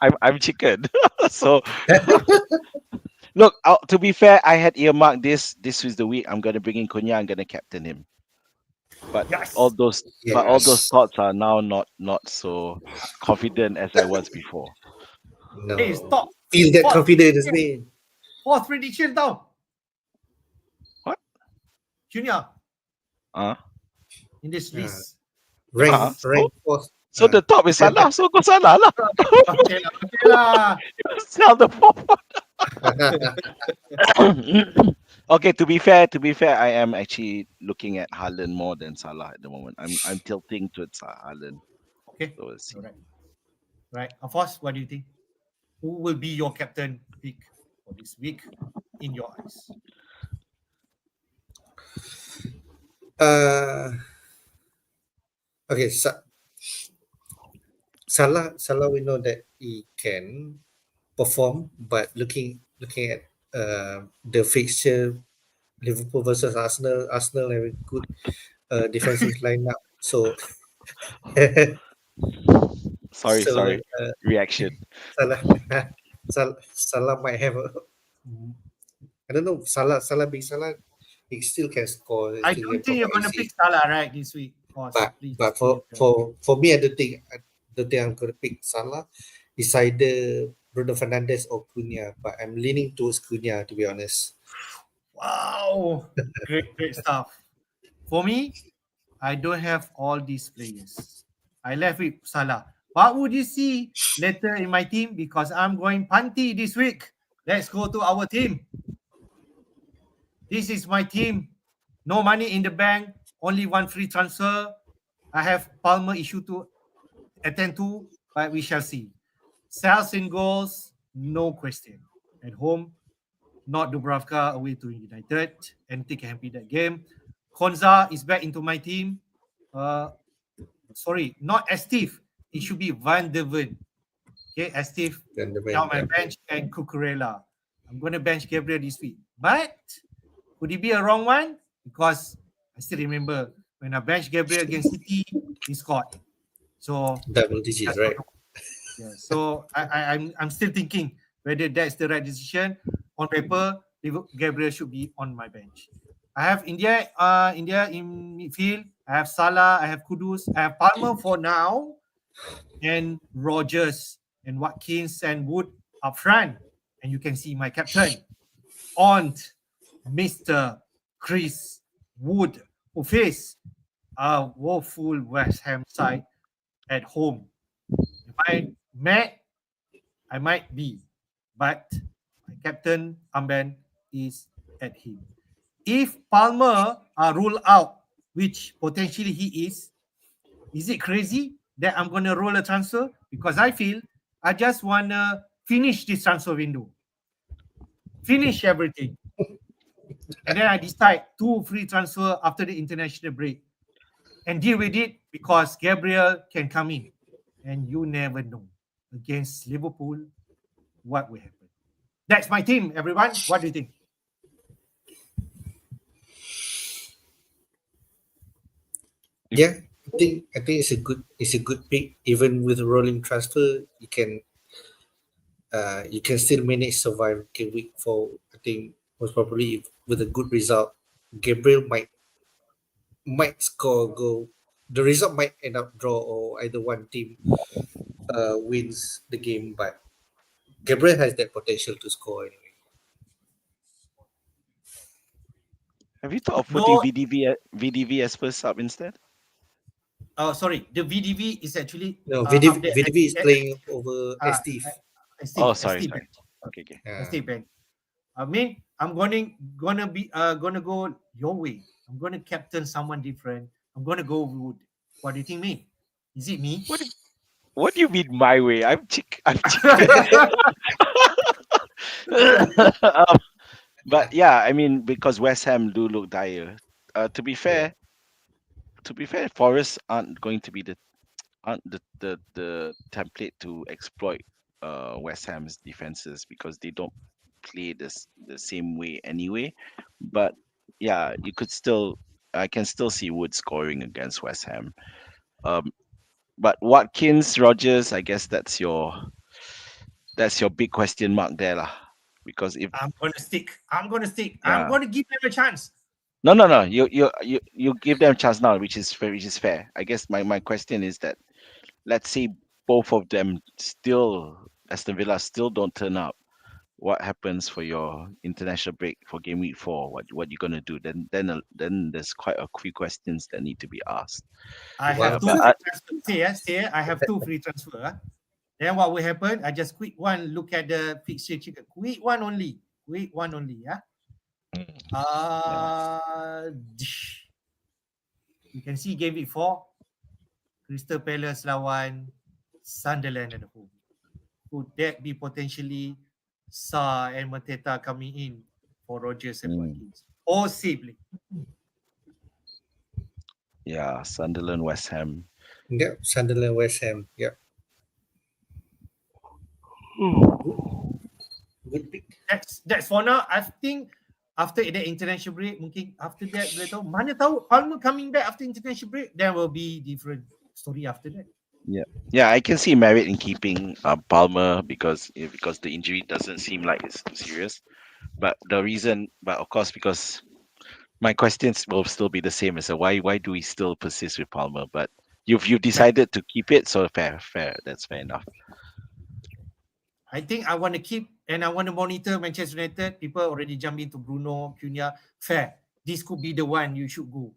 I'm chicken. So look, to be fair, I had earmarked this. This was the week I'm gonna bring in Cunha. I'm gonna captain him. But all
Yes.
those
Yes.
thoughts are now not so confident as I was before.
No.
Hey, stop.
Feel that
Fourth
confident,
prediction.
Azmin.
Fourth prediction down.
What?
Junior
Uh,
in this list.
Rank
so
fourth.
so the top is Salah, so go Salah lah.
Okay lah. Okay lah.
Sell the fourth one. Okay, to be fair, I am actually looking at Haaland more than Salah at the moment. I'm tilting towards Haaland.
Okay.
So we'll see.
All right. Right. Afosz, what do you think? Who will be your captain pick for this week in your eyes?
Okay, Salah, we know that he can perform, but looking at the fixture, Liverpool versus Arsenal have a good defensive lineup. So,
Sorry. Reaction.
Salah might have I don't know. Salah being Salah, he still can score.
I don't think you're gonna pick Salah right this week.
But for me, I don't think I'm gonna pick Salah. It's either Bruno Fernandes or Cunha, but I'm leaning towards Cunha, to be honest.
Wow, great stuff. For me, I don't have all these players. I left with Salah. What would you see later in my team? Because I'm going punty this week. Let's go to our team. This is my team. No money in the bank. Only one free transfer. I have Palmer issue to attend to, but we shall see. Sales in goals, no question. At home, not Dubravka away to United. Anything can happen that game. Konza is back into my team. Sorry, not Steve. It should be Van de Ven. Okay, Steve down my bench and Cucurella. I'm going to bench Gabriel this week. But could it be a wrong one? Because I still remember when I benched Gabriel against City, he scored. So
double digits, right?
Yeah. So I'm still thinking whether that's the right decision. On paper, Gabriel should be on my bench. I have India in midfield. I have Salah. I have Kudus. I have Palmer for now, and Rogers and Watkins and Wood up front. And you can see my captain on Mr. Chris Wood, who face a woeful West Ham side at home. Am I mad? I might be, but my captain armband is at him. If Palmer are ruled out, which potentially he is it crazy that I'm going to roll a transfer? Because I feel I just want to finish this transfer window. Finish everything. And then I decide 2 free transfer after the international break and deal with it because Gabriel can come in. And you never know. Against Liverpool, what will happen? That's my team, everyone. What do you think?
Yeah, I think it's a good pick. Even with a rolling transfer, you can still manage survive Gameweek 4. I think most probably with a good result, Gabriel might score a goal. The result might end up draw or either one team wins the game, but Gabriel has that potential to score anyway.
Have you thought of putting VDV as first sub instead?
Oh, sorry. The VDV is actually
no VDV is playing over Steve.
Oh, sorry. Okay.
Steve. I mean, I'm gonna go your way. I'm gonna captain someone different. I'm gonna go Wood. What do you think, me? Is it me?
What do you mean my way? I'm chicken. But yeah, I mean, because West Ham do look dire. To be fair, Forest aren't going to be the template to exploit West Ham's defenses because they don't play the same way anyway. But yeah, I can still see Wood scoring against West Ham. Um, but Watkins, Rogers, I guess that's your big question mark there, lah. Because if
I'm gonna stick. I'm
yeah,
gonna give them a chance.
no, you give them a chance now, which is fair. I guess my question is that let's say both of them still Aston Villa still don't turn up. What happens for your international break for game week 4? What you gonna do? Then there's quite a few questions that need to be asked.
I
What
have two
But
free transfer. Say, I have two free transfer. Then what will happen? I just quick one look at the fixture chicken. Quick one only. Yeah. You can see game week 4. Crystal Palace lawan Sunderland at home. Could that be potentially Sa and Mateta coming in for Rogers and Watkins? Possibly.
yeah, Sunderland, West Ham.
Yeah, Sunderland, West Ham. Yeah. Good pick.
That's for now. I think after the international break, mungkin after that, boleh tahu. Mana tahu Palmer coming back after international break, there will be different story after that.
Yeah, I can see merit in keeping Palmer because the injury doesn't seem like it's too serious. But of course, because my questions will still be the same as why do we still persist with Palmer? But you've decided to keep it, so fair. That's fair enough.
I think I want to keep and I want to monitor Manchester United. People already jump into Bruno, Cunha. Fair. This could be the one you should go.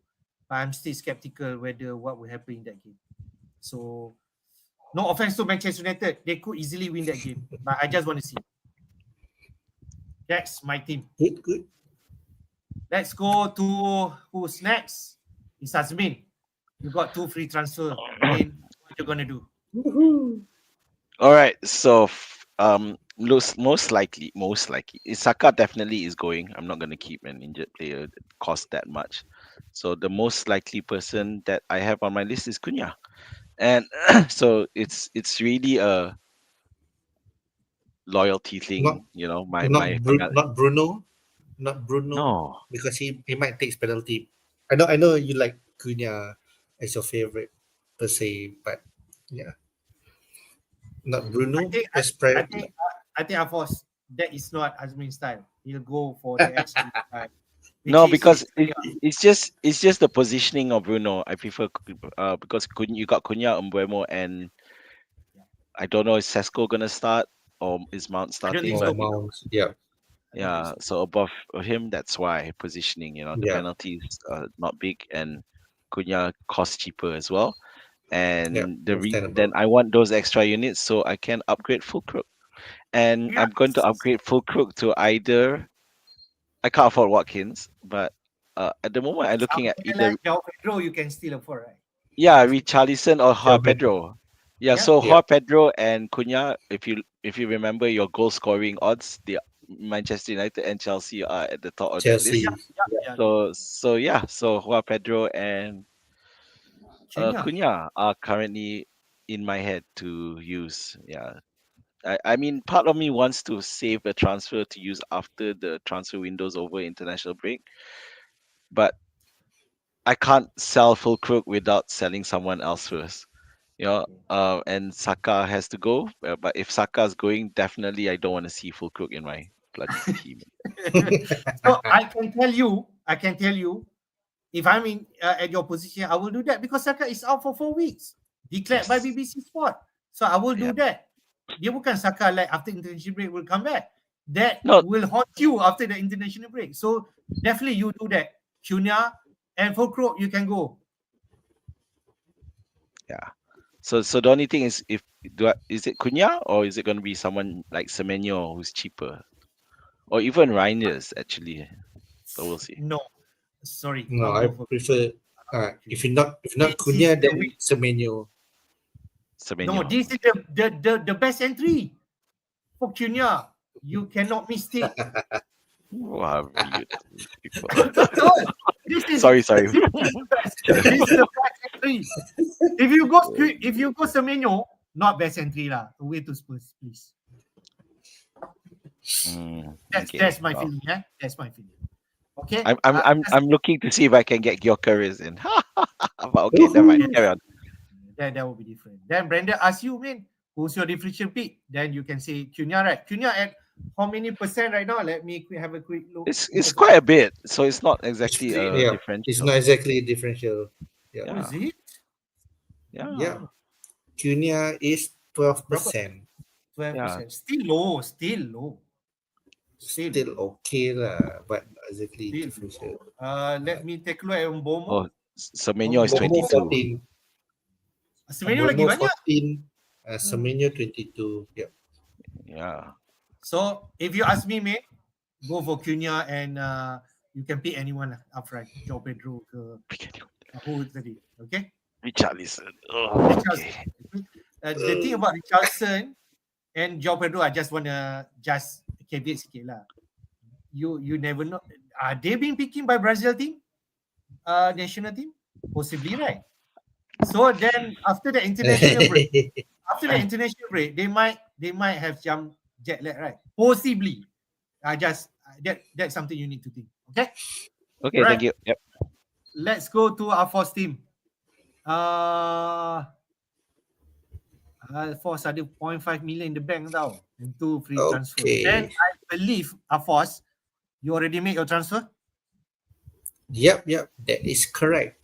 But I'm still skeptical whether what will happen in that game. So, no offense to Manchester United. They could easily win that game. But I just want to see. That's my team.
Good.
Let's go to who's next. It's Azmin. You got two free transfer. I mean, what you gonna do?
Woohoo.
All right, so most likely, Saka definitely is going. I'm not going to keep an injured player that costs that much. So the most likely person that I have on my list is Cunha, and so it's really a loyalty thing,
Not not Bruno,
no.
because he might take penalty. I know you like Cunha as your favorite per se, but yeah, not Bruno.
I think Afosz, that is not Azmin's style. He'll go for the extra time.
No, because it's just the positioning of Bruno. I prefer because you got Cunha, Mbeumo, and I don't know, is Sesko gonna start or is Mount starting?
think so.
Mounts, yeah.
Yeah, so above him, that's why positioning. The
Yeah.
penalties are not big, and Cunha costs cheaper as well. And
Yeah,
then I want those extra units so I can upgrade Fulkrug. And I'm going to upgrade Fulkrug to either. I can't afford Watkins, but at the moment I'm looking at either.
Like Pedro, you can still afford, right?
Yeah, Richarlison or Pedro. Yeah, so Pedro and Cunha. If you remember your goal scoring odds, the Manchester United and Chelsea are at the top of the list. So Pedro and Cunha are currently in my head to use. Yeah, I mean, part of me wants to save a transfer to use after the transfer windows over international break, but I can't sell Fulkrug without selling someone else first. And Saka has to go. But if Saka's going, definitely I don't want to see Fulkrug in my bloody team.
So I can tell you, if I'm in at your position, I will do that because Saka is out for 4 weeks, declared by BBC Sport. So I will do that. Dia bukan Saka like after international break will come back. That will haunt you after the international break. So definitely you do that. Cunha and Fulkrug, you can go.
Yeah. So the only thing is, is it Cunha or is it going to be someone like Semenyo who's cheaper, or even Reinders actually? So we'll see.
No, sorry.
No, I prefer. If not Cunha, then Semenyo.
No, this is the best entry for Cunha. You cannot mistake.
Wow,
sorry.
Sorry.
This is the best entry. If you go Semenyo, not best entry lah. Away to Spurs, please. That's my feeling. That's my feeling. Okay.
I'm looking to see if I can get Gyökeres in. But okay, never mind. Carry on.
That will be different. Then Brandon asks you, man, who's your differential pick? Then you can say Cunha, right? Cunha at how many percent right now? Let me have a quick look.
It's quite a bit, so it's not exactly a differential.
It's not exactly differential. Yeah.
Oh, is it?
Yeah. Cunha is 12%.
12%. Still low.
Still okay lah, but not exactly
Still
differential.
Let me take a look at Mbomo.
Oh, Semenyo is
Mbomo
22.
14.
Sebenarnya lagi
Mbomo
banyak.
14. Semenyo 22. Yep.
Yeah.
So if you ask me, mate, go for Cunha and you can pick anyone lah up front. João Pedro ke who tadi. Okay?
Richarlison.
Richarlison. The thing about Richarlison and João Pedro, I just wanna caveat sikit lah. You never know. Are they being picked by Brazil team? National team? Possibly, right? So then after the international break, they might have jumped jet lag, right? Possibly. That's something you need to think. Okay?
Okay,
right.
thank you. Yep.
Let's go to Afosz team. Afosz ada 0.5 million in the bank tau. And 2 free transfer. And I believe, Afosz, you already made your transfer?
Yep, that is correct.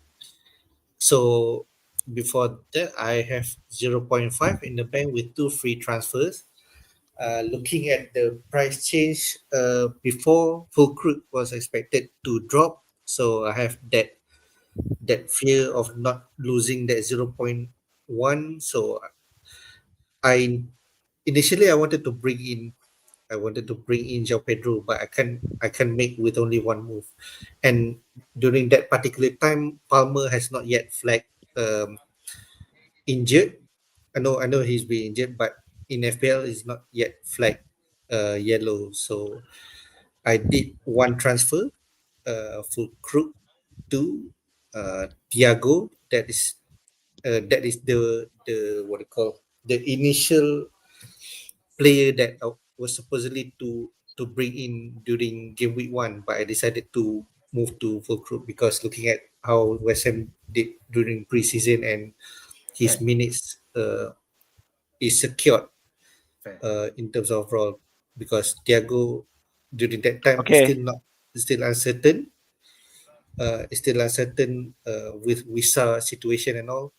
So before that, I have 0.5 in the bank with 2 free transfers. Looking at the price change before, Fulkrug was expected to drop. So I have that fear of not losing that 0.1. So initially I wanted to bring in João Pedro, but I can make with only one move. And during that particular time, Palmer has not yet flagged injured. I know he's been injured, but in FPL is not yet flagged yellow. So I did one transfer for Krug to Thiago. That is the what you call the initial player that was supposedly to bring in during game week 1, but I decided to move to Fulkrug because looking at how West Ham did during preseason and his minutes is secured in terms of overall, because Thiago during that time still uncertain. Still uncertain with visa situation and all.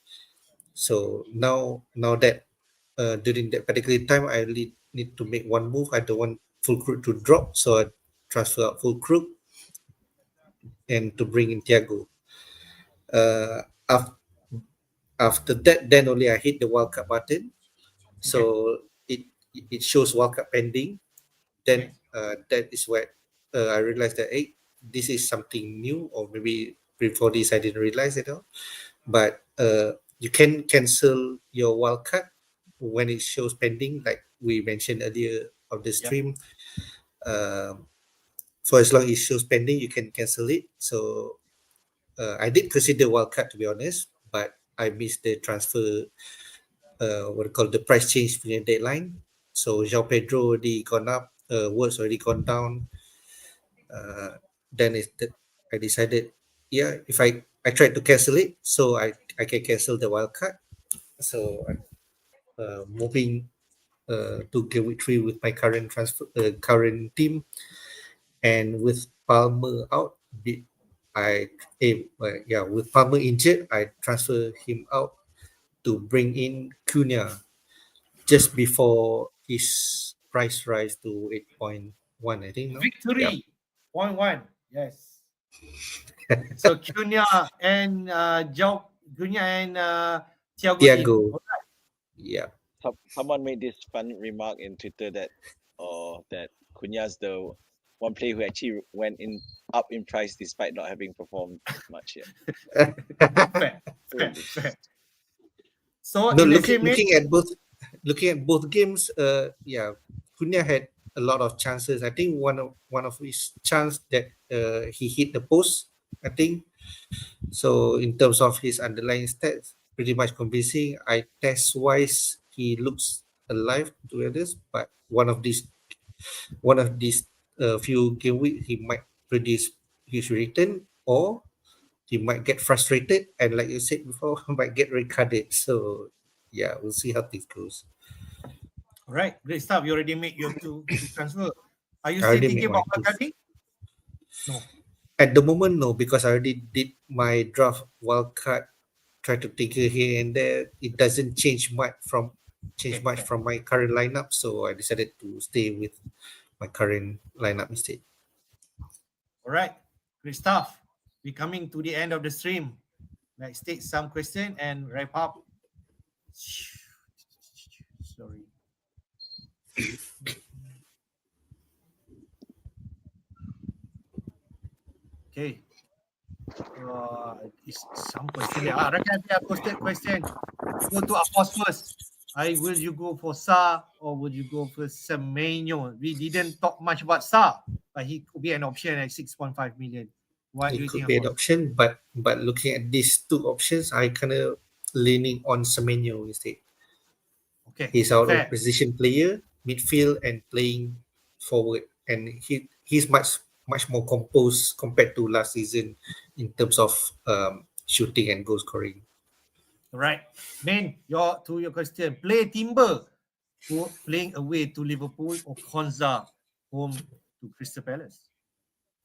So now that during that particular time, I really need to make one move. I don't want Fulkrug to drop, so I transfer out Fulkrug and to bring in Thiago. After that, then only I hit the wildcard button. So it shows wildcard pending. Then that is where I realized that this is something new, or maybe before this I didn't realize it all. But you can cancel your wildcard when it shows pending, like we mentioned earlier of the stream. For as long as it shows pending, you can cancel it. So I did consider wildcard, to be honest, but I missed the transfer, the price change deadline. So João Pedro already gone up, Words already gone down. Then I decided, if I tried to cancel it, so I can cancel the wildcard. So moving to Gameweek 3 with my current team, and with Palmer out, with Palmer injured, I transfer him out to bring in Cunha just before his price rise to 8.1, I think. No?
Victory, 0.1, yes. So Cunha and
Thiago. Right. Yeah.
Someone made this fun remark in Twitter that Cunha's the one player who actually went up in price despite not having performed much yet.
Fair. So
looking at both games, Cunha had a lot of chances. I think one of his chance that he hit the post, I think. So in terms of his underlying stats, pretty much convincing. I test wise, he looks alive to others, but one of these few game week he might produce his return, or he might get frustrated and, like you said before, might get recarded. So yeah, we'll see how this goes.
All right, great stuff. You already made your two transfer. Are you
I
still
already
thinking
made my
about wildcarding? No.
At the moment, no, because I already did my draft wildcard, try to tinker here and there. It doesn't change much from my current lineup, so I decided to stay with my current lineup instead.
All right, great stuff. We're coming to the end of the stream. Let's take some question and wrap up. Sorry. Okay. It's some question there. I reckon I posted question. Go to Afosz first. Will you go for Sa or would you go for Semenyo? We didn't talk much about Sa, but he could be an option at 6.5 million. What do you
It could
think?
be an option, but looking at these two options, I kind of leaning on Semenyo instead.
Okay,
He's our
fair.
position player, midfield, and playing forward, and he's much more composed compared to last season in terms of shooting and goal scoring.
All right, Man, your question. Play Timber playing away to Liverpool or Konza home to Crystal Palace?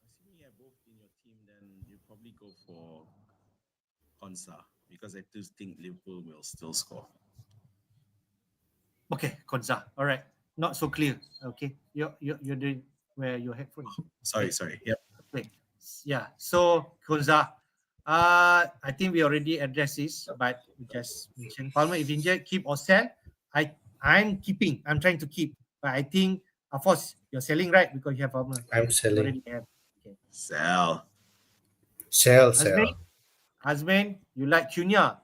Assuming you have both in your team, then you probably go for Konsa, because I do think Liverpool will still score.
Okay, Konza. All right, not so clear. Okay, you're doing where your headphones.
Sorry. Yep.
Okay. Yeah. So Konza, I think we already addressed this, but we just mentioned Palmer if injured, keep or sell. I'm keeping. I'm trying to keep, but I think Afosz, you're selling, right? Because you have Palmer.
I'm
You
selling.
already have. Okay.
Sell.
Azmin, you like Cunha,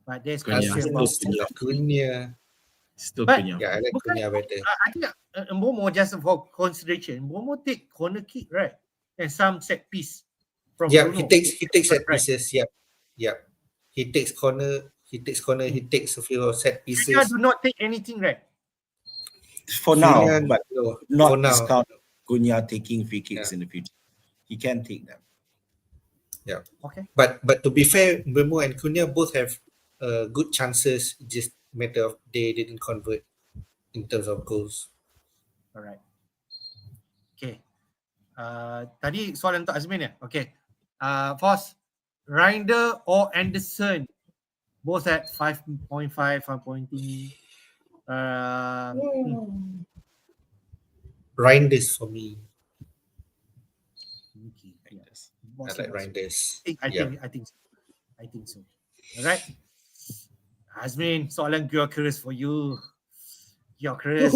but there's
Cunha.
question about
Cunha.
Still
But-
Cunha.
Yeah, I like
Bukan-
Cunha better.
I think Mbomo just for consideration. Mbomo take corner kick, right? And some set piece from
Yeah,
Bruno.
he takes set
Right.
pieces. Yeah. He takes corner. He takes a few set
Cunha
pieces.
do not take anything, right?
For now,
Cunha,
but
no,
not
for now.
discount Cunha taking free kicks
Yeah.
in the future. He can take them.
Okay.
But to be fair, Mbemo and Cunha both have good chances. Just matter of they didn't convert in terms of goals.
Alright. Okay. Tadi soalan untuk Azmin ya? Okay. Afosz, Reinder or Anderson? Both at 5.5, 5.3.
Reinders for me.
Okay. Yeah.
Yes.
I like Reinders.
I think so. Alright. Azmin, soalan Gyökeres for you. Gyökeres.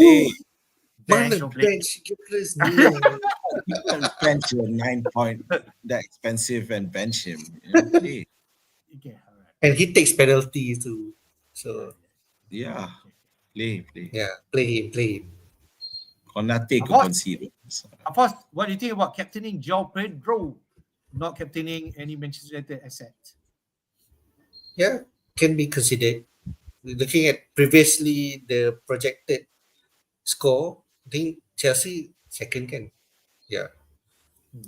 Mana
Bench or play?
bench Gyökeres ni?
You can bench a 9 point that expensive and bench him. You know? Hey,
Okay, alright.
And he takes penalties too. So
yeah. Play.
yeah, play him.
Konate could
Afosz?
concede. So,
Afosz, what do you think about captaining João Pedro, not captaining any Manchester United asset?
Yeah, can be considered. Looking at previously the projected score, I think Chelsea second can. Yeah.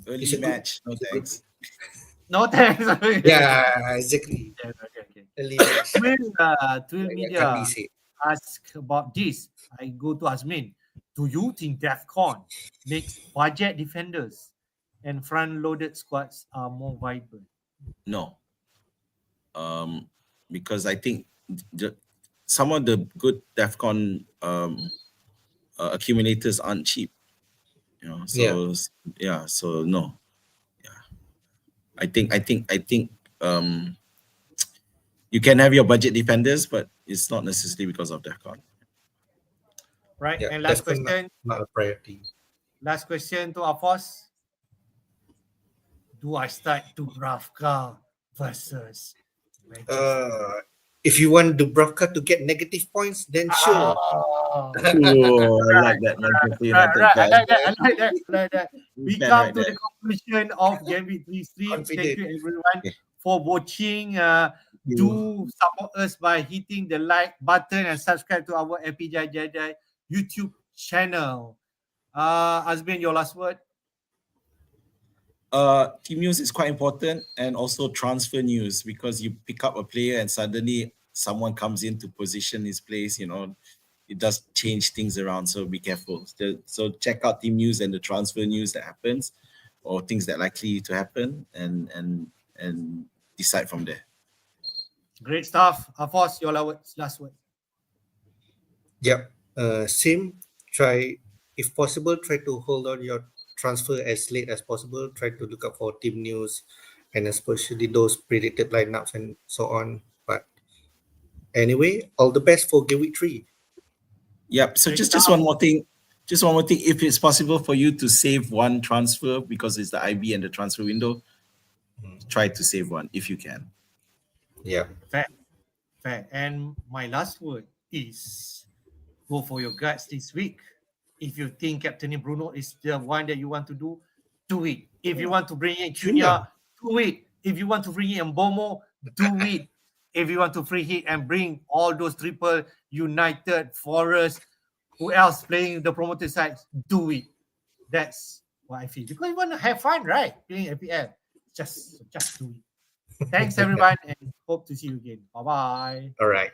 early
It's a good-
match. No
it's a good-
thanks.
No thanks.
Yeah, exactly.
Okay.
Early match.
Twill
Like
Media
Kandi said.
ask about this. I go to Azmin. Do you think Defcon makes budget defenders and front-loaded squads are more viable?
No. Because I think some of the good Defcon accumulators aren't cheap. You know, so so no. Yeah. I think you can have your budget defenders, but it's not necessarily because of Defcon.
Right.
Yeah,
And last
Defcon
question.
not a priority.
Last question to Afosz. Do I start Dubravka versus Manchester?
If you want Dubravka to get negative points, then sure.
Oh.
Oh, I like that Manchester United
Right. I
fan.
like that. We
Fan
come
right
to
there.
the conclusion of Gameweek 3 stream. Thank
Confident.
you everyone for watching. Do support us by hitting the like button and subscribe to our FPL Jedi YouTube channel. Azmin, your last word?
Team news is quite important, and also transfer news, because you pick up a player and suddenly someone comes in to position his place, it does change things around. So be careful. So check out team news and the transfer news that happens, or things that are likely to happen, and decide from there.
Great stuff. Afosz, your last word.
Yep. Same. Try, if possible, try to hold on your transfer as late as possible. Try to look up for team news, and especially those predicted lineups and so on. But anyway, all the best for Gameweek 3.
Yep. So just one more thing. Just one more thing. If it's possible for you to save one transfer because it's the IB and the transfer window, try to save one if you can.
Yeah.
Fair. And my last word is go for your guts this week. If you think Captaining Bruno is the one that you want to do it. If you want to bring in Cunha, do it. If you want to bring in Mbomo, do it. If you want to free hit and bring all those triple United, Forest, who else playing the promoted sides, do it. That's what I feel. Because you want to have fun, right? Playing FPL. Just do it. Thanks, everyone, and hope to see you again. Bye-bye.
All right.